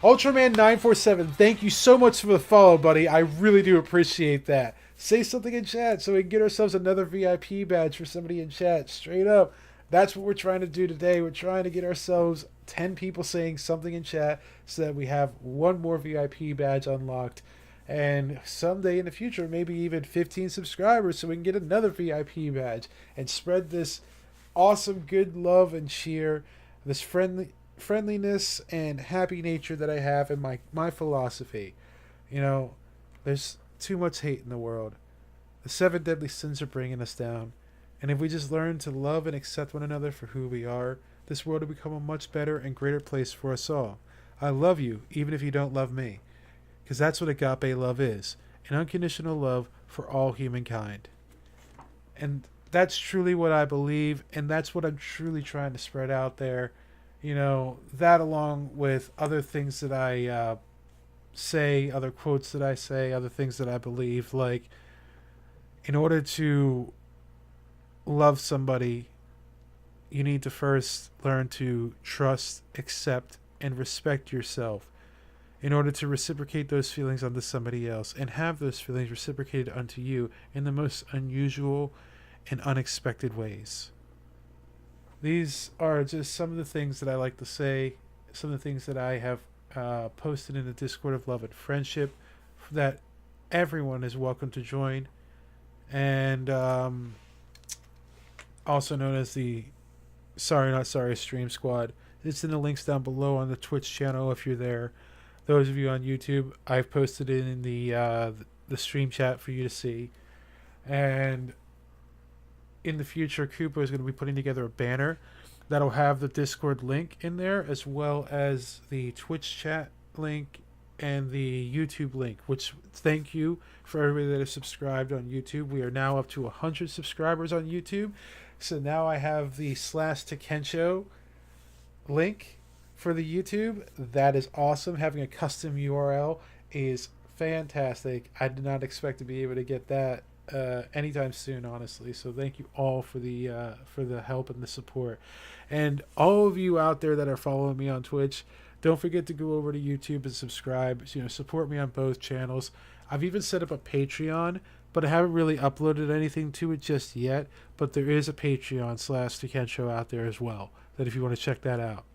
Ultraman 947, thank you so much for the follow, buddy. I really do appreciate that. Say something in chat so we can get ourselves another VIP badge for somebody in chat. Straight up. That's what we're trying to do today. We're trying to get ourselves 10 people saying something in chat so that we have one more VIP badge unlocked. And someday in the future, maybe even 15 subscribers so we can get another VIP badge and spread this awesome good love and cheer, this friendliness and happy nature that I have in my philosophy. There's too much hate in the world. The 7 deadly sins are bringing us down. And if we just learn to love and accept one another for who we are, this world will become a much better and greater place for us all. I love you, even if you don't love me. Because that's what agape love is. An unconditional love for all humankind. And that's truly what I believe, and that's what I'm truly trying to spread out there. That along with other things that I say, other quotes that I say, other things that I believe. Like, in order to love somebody, you need to first learn to trust, accept, and respect yourself. in order to reciprocate those feelings onto somebody else and have those feelings reciprocated unto you in the most unusual and unexpected ways. These are just some of the things that I like to say, some of the things that I have posted in the Discord of Love and Friendship that everyone is welcome to join. And also known as the Sorry Not Sorry Stream Squad. It's in the links down below on the Twitch channel if you're there. Those of you on YouTube, I've posted it in the stream chat for you to see. And in the future, Koopa is going to be putting together a banner that'll have the Discord link in there, as well as the Twitch chat link and the YouTube link, which thank you for everybody that has subscribed on YouTube. We are now up to 100 subscribers on YouTube. So now I have the /Takensho link for the YouTube. That is awesome. Having a custom URL is fantastic. I did not expect to be able to get that anytime soon, honestly. So thank you all for the help and the support. And all of you out there that are following me on Twitch, don't forget to go over to YouTube and subscribe. Support me on both channels. I've even set up a Patreon, but I haven't really uploaded anything to it just yet. But there is a Patreon /Takensho out there as well, that if you want to check that out.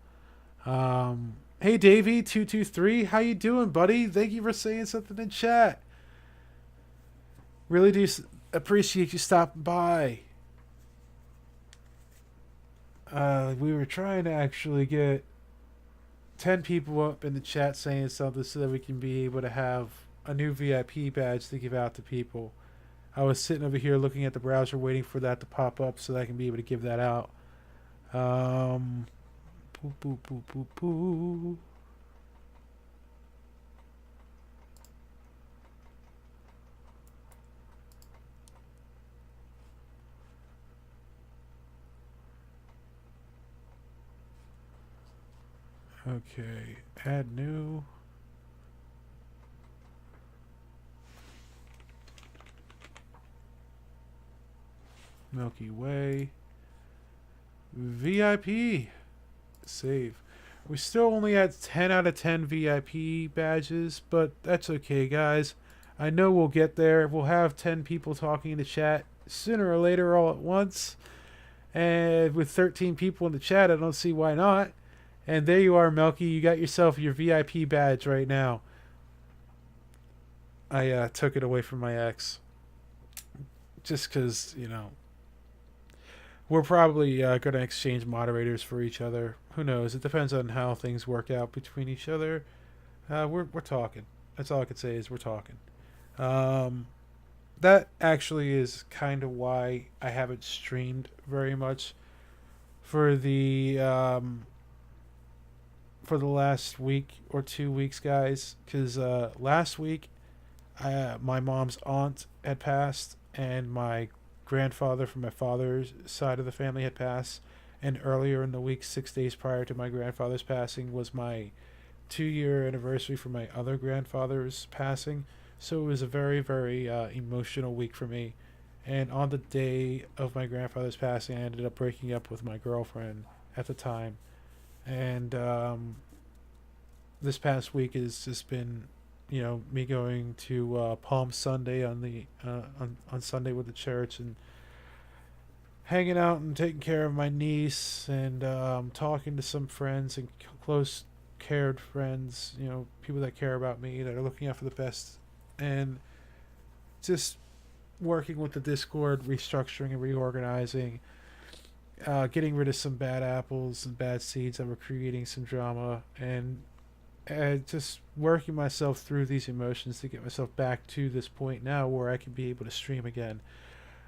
Hey Davey223, how you doing, buddy? Thank you for saying something in chat. Really do appreciate you stopping by. We were trying to actually get 10 people up in the chat saying something so that we can be able to have a new VIP badge to give out to people. I was sitting over here looking at the browser waiting for that to pop up so that I can be able to give that out. Poo, poo, poo, poo, poo. Okay, add new. Milky Way. VIP. Save. We're still only at 10 out of 10 VIP badges, but that's okay, guys. I know we'll get there. We'll have 10 people talking in the chat sooner or later all at once. And with 13 people in the chat, I don't see why not. And there you are, Melky. You got yourself your VIP badge right now. I took it away from my ex. Just because, we're probably going to exchange moderators for each other. Who knows? It depends on how things work out between each other. We're talking. That's all I could say is we're talking. That actually is kind of why I haven't streamed very much for the last week or 2 weeks, guys. Because last week, my mom's aunt had passed, and my grandfather from my father's side of the family had passed. And earlier in the week, 6 days prior to my grandfather's passing, was my 2-year anniversary for my other grandfather's passing. So it was a very, very emotional week for me. And on the day of my grandfather's passing, I ended up breaking up with my girlfriend at the time. And this past week has just been, me going to Palm Sunday on Sunday with the church and hanging out and taking care of my niece and talking to some friends and close cared friends, people that care about me, that are looking out for the best, and just working with the Discord, restructuring and reorganizing, getting rid of some bad apples and bad seeds that were creating some drama, and just working myself through these emotions to get myself back to this point now where I can be able to stream again.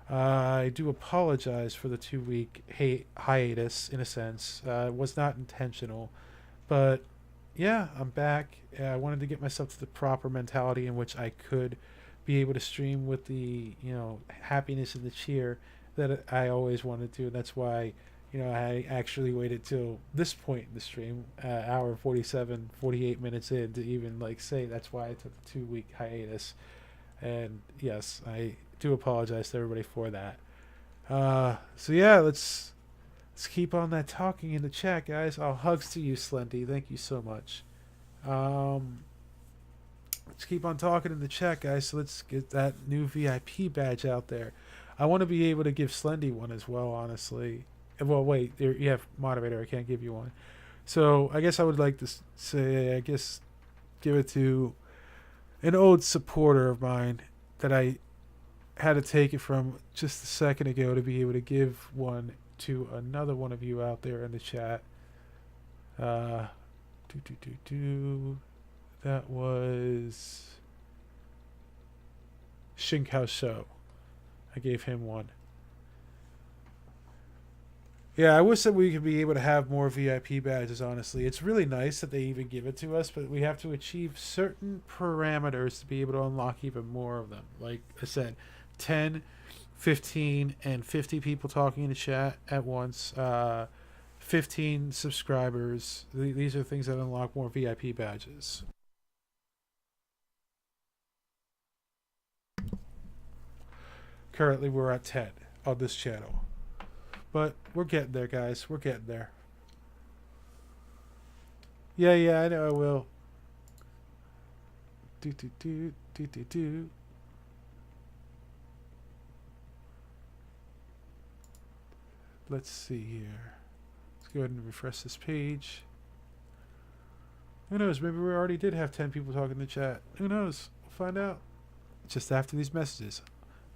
I do apologize for the 2-week hiatus, in a sense. It was not intentional, but yeah, I'm back. I wanted to get myself to the proper mentality in which I could be able to stream with the happiness and the cheer that I always wanted to. And that's why I actually waited till this point in the stream, hour 47, 48 minutes in, to even say that's why I took the 2-week hiatus. And yes, I do apologize to everybody for that. So yeah, let's keep on that talking in the chat, guys. Hugs to you, Slendy. Thank you so much. let's keep on talking in the chat, guys. So let's get that new VIP badge out there. I want to be able to give Slendy one as well, honestly. Well, wait, there you have moderator. I can't give you one. So I guess I would like to say, I guess, give it to an old supporter of mine that I had to take it from just a second ago to be able to give one to another one of you out there in the chat. Uh, That was Shinkao Show. I gave him one. Yeah, I wish that we could be able to have more VIP badges, honestly. It's really nice that they even give it to us, but we have to achieve certain parameters to be able to unlock even more of them. Like I said, 10, 15, and 50 people talking in the chat at once. 15 subscribers. These are things that unlock more VIP badges. Currently, we're at 10 on this channel. But we're getting there, guys. We're getting there. Yeah, I know I will. Let's see here. Let's go ahead and refresh this page. Who knows? Maybe we already did have 10 people talking in the chat. Who knows? We'll find out. Just after these messages.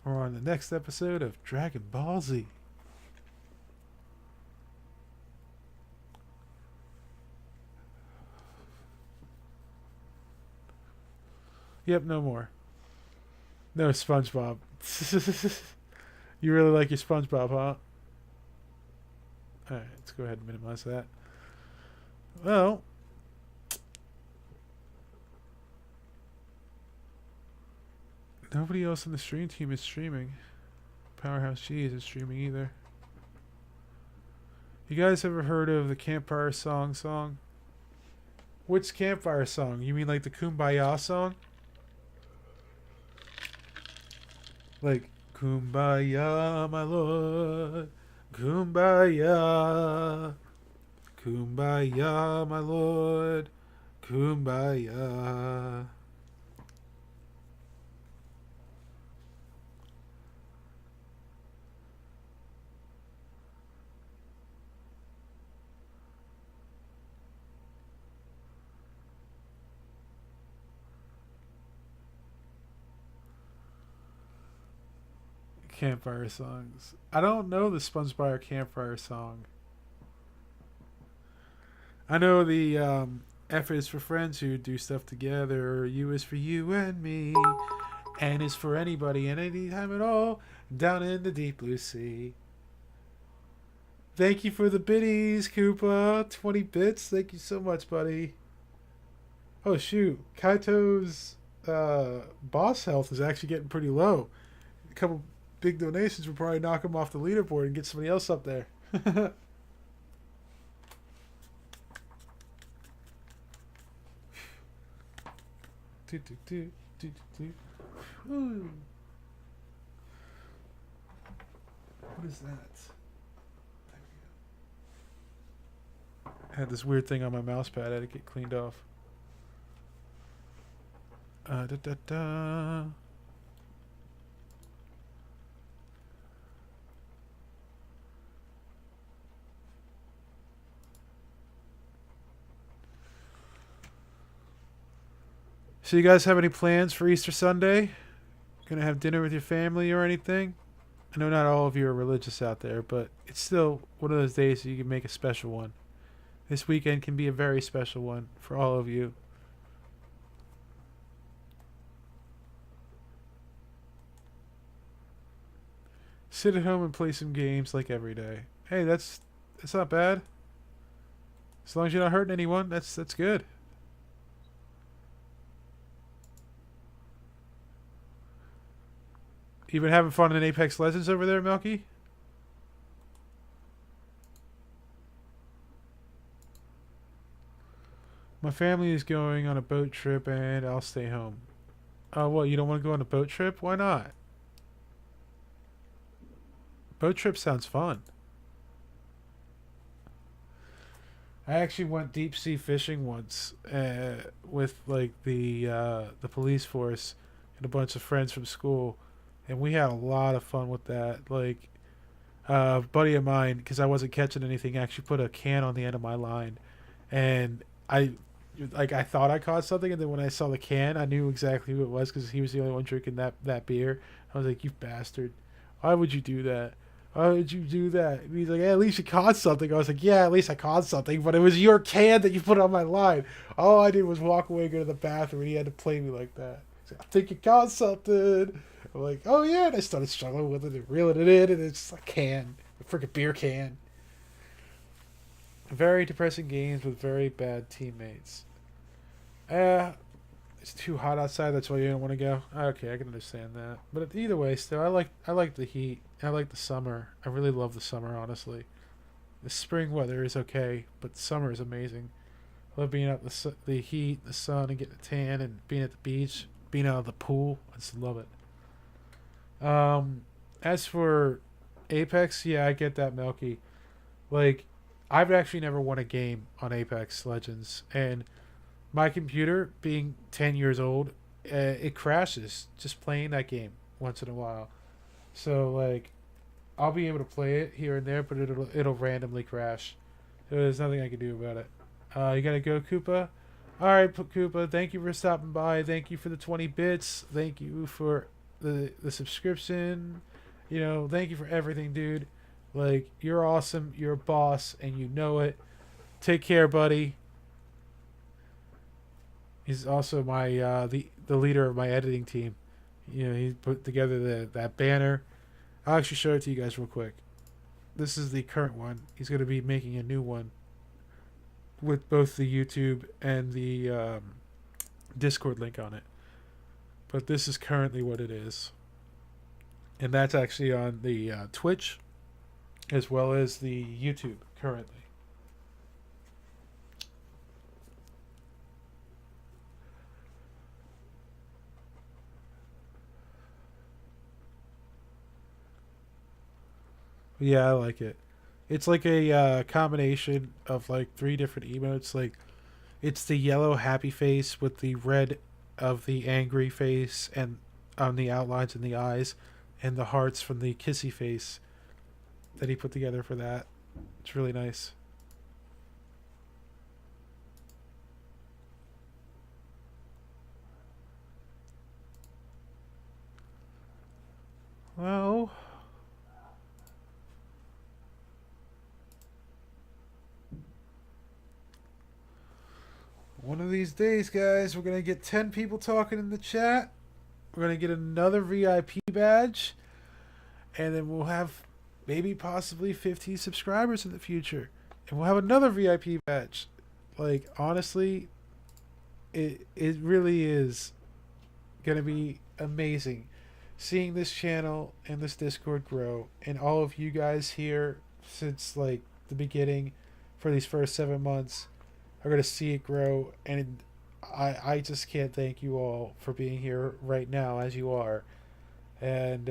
We're on the next episode of Dragon Ball Z. Yep, no more. No SpongeBob. You really like your SpongeBob, huh? Alright, let's go ahead and minimize that. Well, nobody else on the stream team is streaming. Powerhouse G isn't streaming either. You guys ever heard of the Campfire song? Which Campfire song? You mean like the Kumbaya song? Like, Kumbaya, my lord. Kumbaya. Kumbaya, my lord. Kumbaya. Campfire songs. I don't know the SpongeBob Campfire song. I know the F is for friends who do stuff together. U is for you and me. N is for anybody and any time at all. Down in the deep blue sea. Thank you for the biddies, Koopa. 20 bits. Thank you so much, buddy. Oh, shoot. Kaito's boss health is actually getting pretty low. A couple big donations will probably knock him off the leaderboard and get somebody else up there. What is that? I had this weird thing on my mouse pad. I had to get cleaned off. Da da da. So you guys have any plans for Easter Sunday? Gonna have dinner with your family or anything? I know not all of you are religious out there, but it's still one of those days that you can make a special one. This weekend can be a very special one for all of you. Sit at home and play some games like every day. Hey, that's not bad. As long as you're not hurting anyone, that's good. You been having fun in Apex Legends over there, Melky? My family is going on a boat trip and I'll stay home. Oh, what? You don't want to go on a boat trip? Why not? Boat trip sounds fun. I actually went deep sea fishing once with like the police force and a bunch of friends from school, and we had a lot of fun with that. Like a buddy of mine, because I wasn't catching anything, actually put a can on the end of my line, and I thought I caught something, and then when I saw the can, I knew exactly who it was because he was the only one drinking that beer. I was like, "You bastard! Why would you do that? Why would you do that?" And he's like, "At least you caught something." I was like, "Yeah, at least I caught something, but it was your can that you put on my line. All I did was walk away, go to the bathroom, and he had to play me like that." He's like, "I think you caught something." I'm like, "Oh yeah," and I started struggling with it and reeling it in, and it's just a can, a freaking beer can. Very depressing games with very bad teammates. Uh, it's too hot outside. That's why you don't want to go. Okay, I can understand that. But either way, still, I like the heat. I like the summer. I really love the summer, honestly. The spring weather is okay, but summer is amazing. I love being out in the heat, the sun, and getting a tan, and being at the beach, being out of the pool. I just love it. As for Apex, yeah, I get that, Melky. Like, I've actually never won a game on Apex Legends, and my computer, being 10 years old, it crashes just playing that game once in a while. So like, I'll be able to play it here and there, but it'll randomly crash. There's nothing I can do about it. You gotta go, Koopa. All right, Koopa. Thank you for stopping by. Thank you for the 20 bits. Thank you for the subscription. Thank you for everything, dude. Like, you're awesome. You're a boss, and you know it. Take care, buddy. He's also my the leader of my editing team. He put together that banner. I'll actually show it to you guys real quick. This is the current one. He's going to be making a new one with both the YouTube and the Discord link on it. But this is currently what it is, and that's actually on the Twitch as well as the YouTube currently. Yeah, I like it. It's like a combination of like three different emotes. Like, it's the yellow happy face with the red of the angry face and on the outlines in the eyes, and the hearts from the kissy face that he put together for that. It's really nice. Well, one of these days, guys, we're gonna get 10 people talking in the chat. We're gonna get another VIP badge, and then we'll have maybe possibly 15 subscribers in the future, and we'll have another VIP badge. Like, honestly, it really is gonna be amazing seeing this channel and this Discord grow, and all of you guys here since like the beginning for these first 7 months are gonna see it grow, and I just can't thank you all for being here right now as you are, and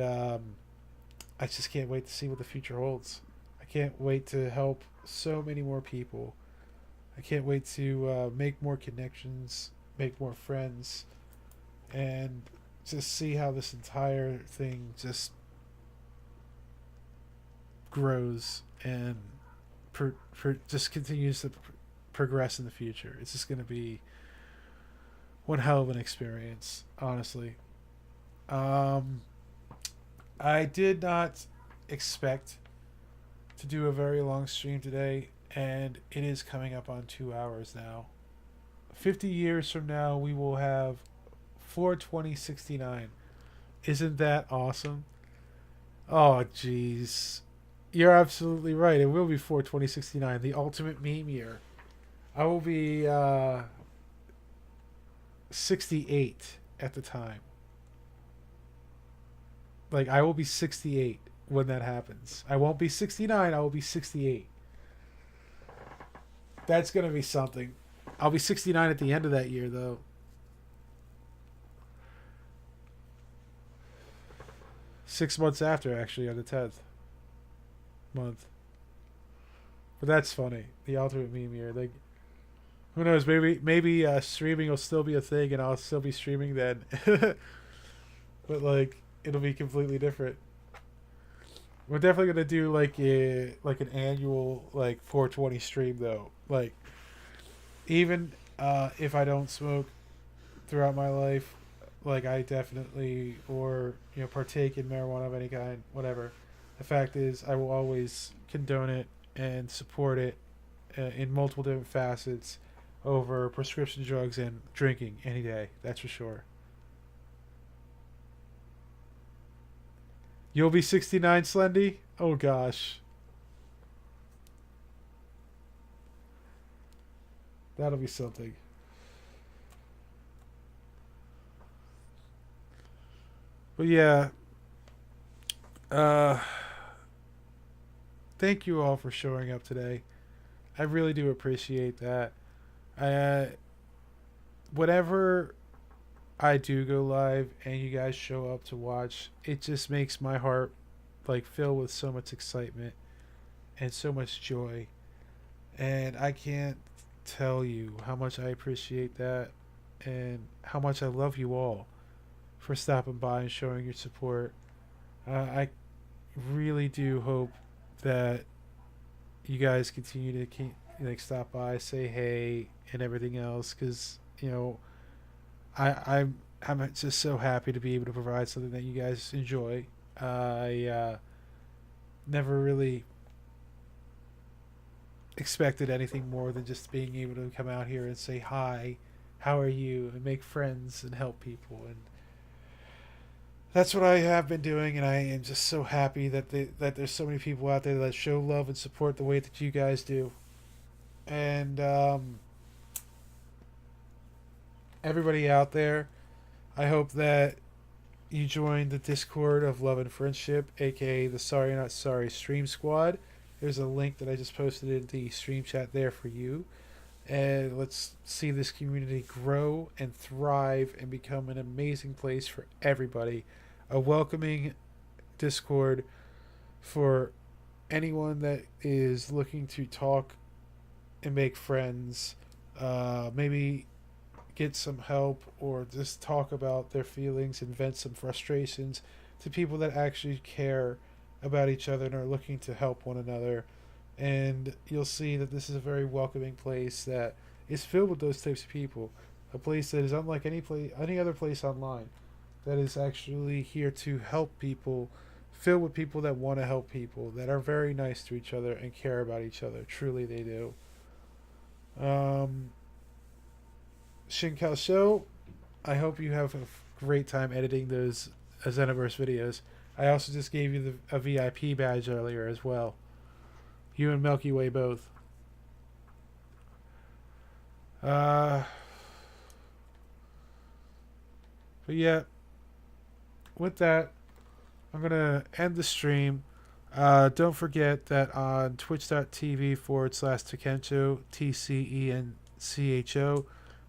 I just can't wait to see what the future holds. I can't wait to help so many more people. I can't wait to make more connections, make more friends, and just see how this entire thing just grows and just continues to progress in the future. It's just going to be one hell of an experience, honestly. Um, I did not expect to do a very long stream today, and it is coming up on 2 hours now. 50 years from now, we will have 42069. Isn't that awesome? Oh, jeez. You're absolutely right. It will be 42069, the ultimate meme year. I will be 68 at the time. Like, I will be 68 when that happens. I won't be 69, I will be 68. That's going to be something. I'll be 69 at the end of that year, though. 6 months after, actually, on the 10th month. But that's funny. The ultimate meme here. Like, who knows? Maybe streaming will still be a thing, and I'll still be streaming then. But like, it'll be completely different. We're definitely gonna do like an annual like 420 stream though. Like, even if I don't smoke throughout my life, like I definitely or partake in marijuana of any kind, whatever. The fact is, I will always condone it and support it in multiple different facets over prescription drugs and drinking any day. That's for sure. You'll be 69, Slendy? Oh gosh. That'll be something. But yeah, uh thank you all for showing up today. I really do appreciate that. Uh Whenever I do go live and you guys show up to watch, it just makes my heart like fill with so much excitement and so much joy. And I can't tell you how much I appreciate that and how much I love you all for stopping by and showing your support. I really do hope that you guys continue to keep like stop by, say hey, and everything else. Because I'm just so happy to be able to provide something that you guys enjoy. I never really expected anything more than just being able to come out here and say hi, how are you, and make friends and help people. And that's what I have been doing, and I am just so happy that there's so many people out there that show love and support the way that you guys do. And everybody out there, I hope that you join the Discord of Love and Friendship, aka the Sorry Not Sorry Stream Squad. There's a link that I just posted in the stream chat there for you. And let's see this community grow and thrive and become an amazing place for everybody. A welcoming Discord for anyone that is looking to talk and make friends. Maybe get some help or just talk about their feelings and vent some frustrations to people that actually care about each other and are looking to help one another. And you'll see that this is a very welcoming place that is filled with those types of people. A place that is unlike any other place online, that is actually here to help people, filled with people that want to help people, that are very nice to each other and care about each other. Truly, they do. Um, Shinkao Show, I hope you have a great time editing those Xenoverse videos. I also just gave you a VIP badge earlier as well. You and Milky Way both. But yeah, with that, I'm going to end the stream. Don't forget that on twitch.tv/Tekencho, TCENCHO,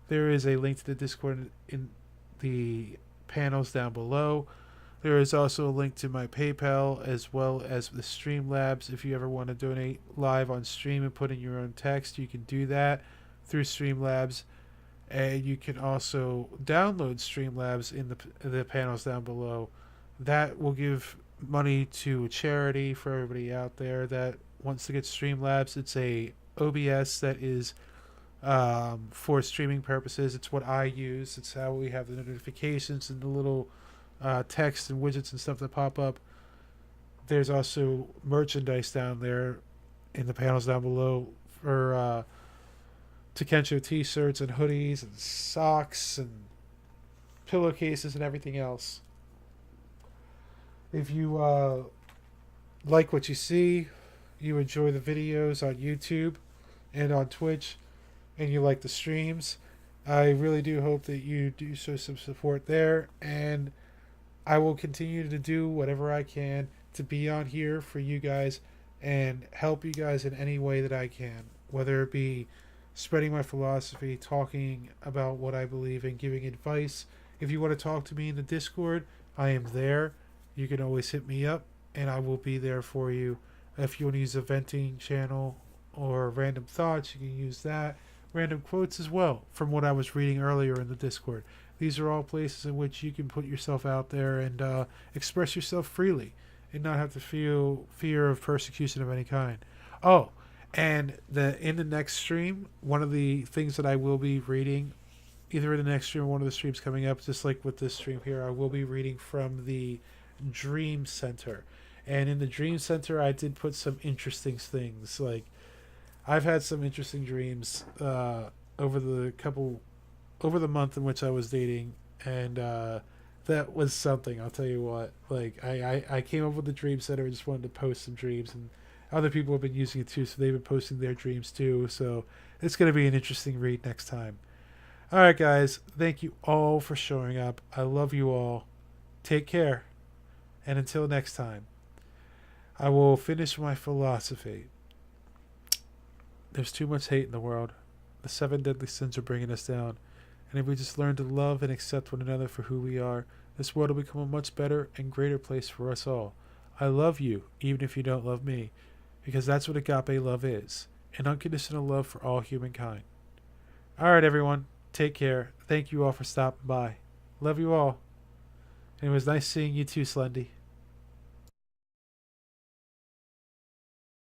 there is a link to the Discord in the panels down below. There is also a link to my PayPal as well as the Streamlabs. If you ever want to donate live on stream and put in your own text, you can do that through Streamlabs. And you can also download Streamlabs in the panels down below. That will give money to a charity for everybody out there that wants to get Streamlabs. It's a OBS that is for streaming purposes. It's what I use. It's how we have the notifications and the little text and widgets and stuff that pop up. There's also merchandise down there in the panels down below for Tekencho t-shirts and hoodies and socks and pillowcases and everything else. If you like what you see, you enjoy the videos on YouTube and on Twitch, and you like the streams, I really do hope that you do show some support there, and I will continue to do whatever I can to be on here for you guys and help you guys in any way that I can, whether it be spreading my philosophy, talking about what I believe in, giving advice. If you want to talk to me in the Discord, I am there. You can always hit me up and I will be there for you. If you want to use a venting channel or random thoughts, you can use that. Random quotes as well, from what I was reading earlier in the Discord. These are all places in which you can put yourself out there and express yourself freely and not have to feel fear of persecution of any kind. Oh, and in the next stream, one of the things that I will be reading, either in the next stream or one of the streams coming up, just like with this stream here, I will be reading from the Dream Center. And in the Dream Center, I did put some interesting things. Like, I've had some interesting dreams over the month in which I was dating, and that was something. I'll tell you what. Like, I came up with the Dream Center. I just wanted to post some dreams, and other people have been using it too, so they've been posting their dreams too. So it's going to be an interesting read next time. All right, guys. Thank you all for showing up. I love you all. Take care. And until next time, I will finish my philosophy. There's too much hate in the world. The 7 deadly sins are bringing us down. And if we just learn to love and accept one another for who we are, this world will become a much better and greater place for us all. I love you, even if you don't love me, because that's what agape love is, an unconditional love for all humankind. All right, everyone. Take care. Thank you all for stopping by. Love you all. And it was nice seeing you too, Slendy.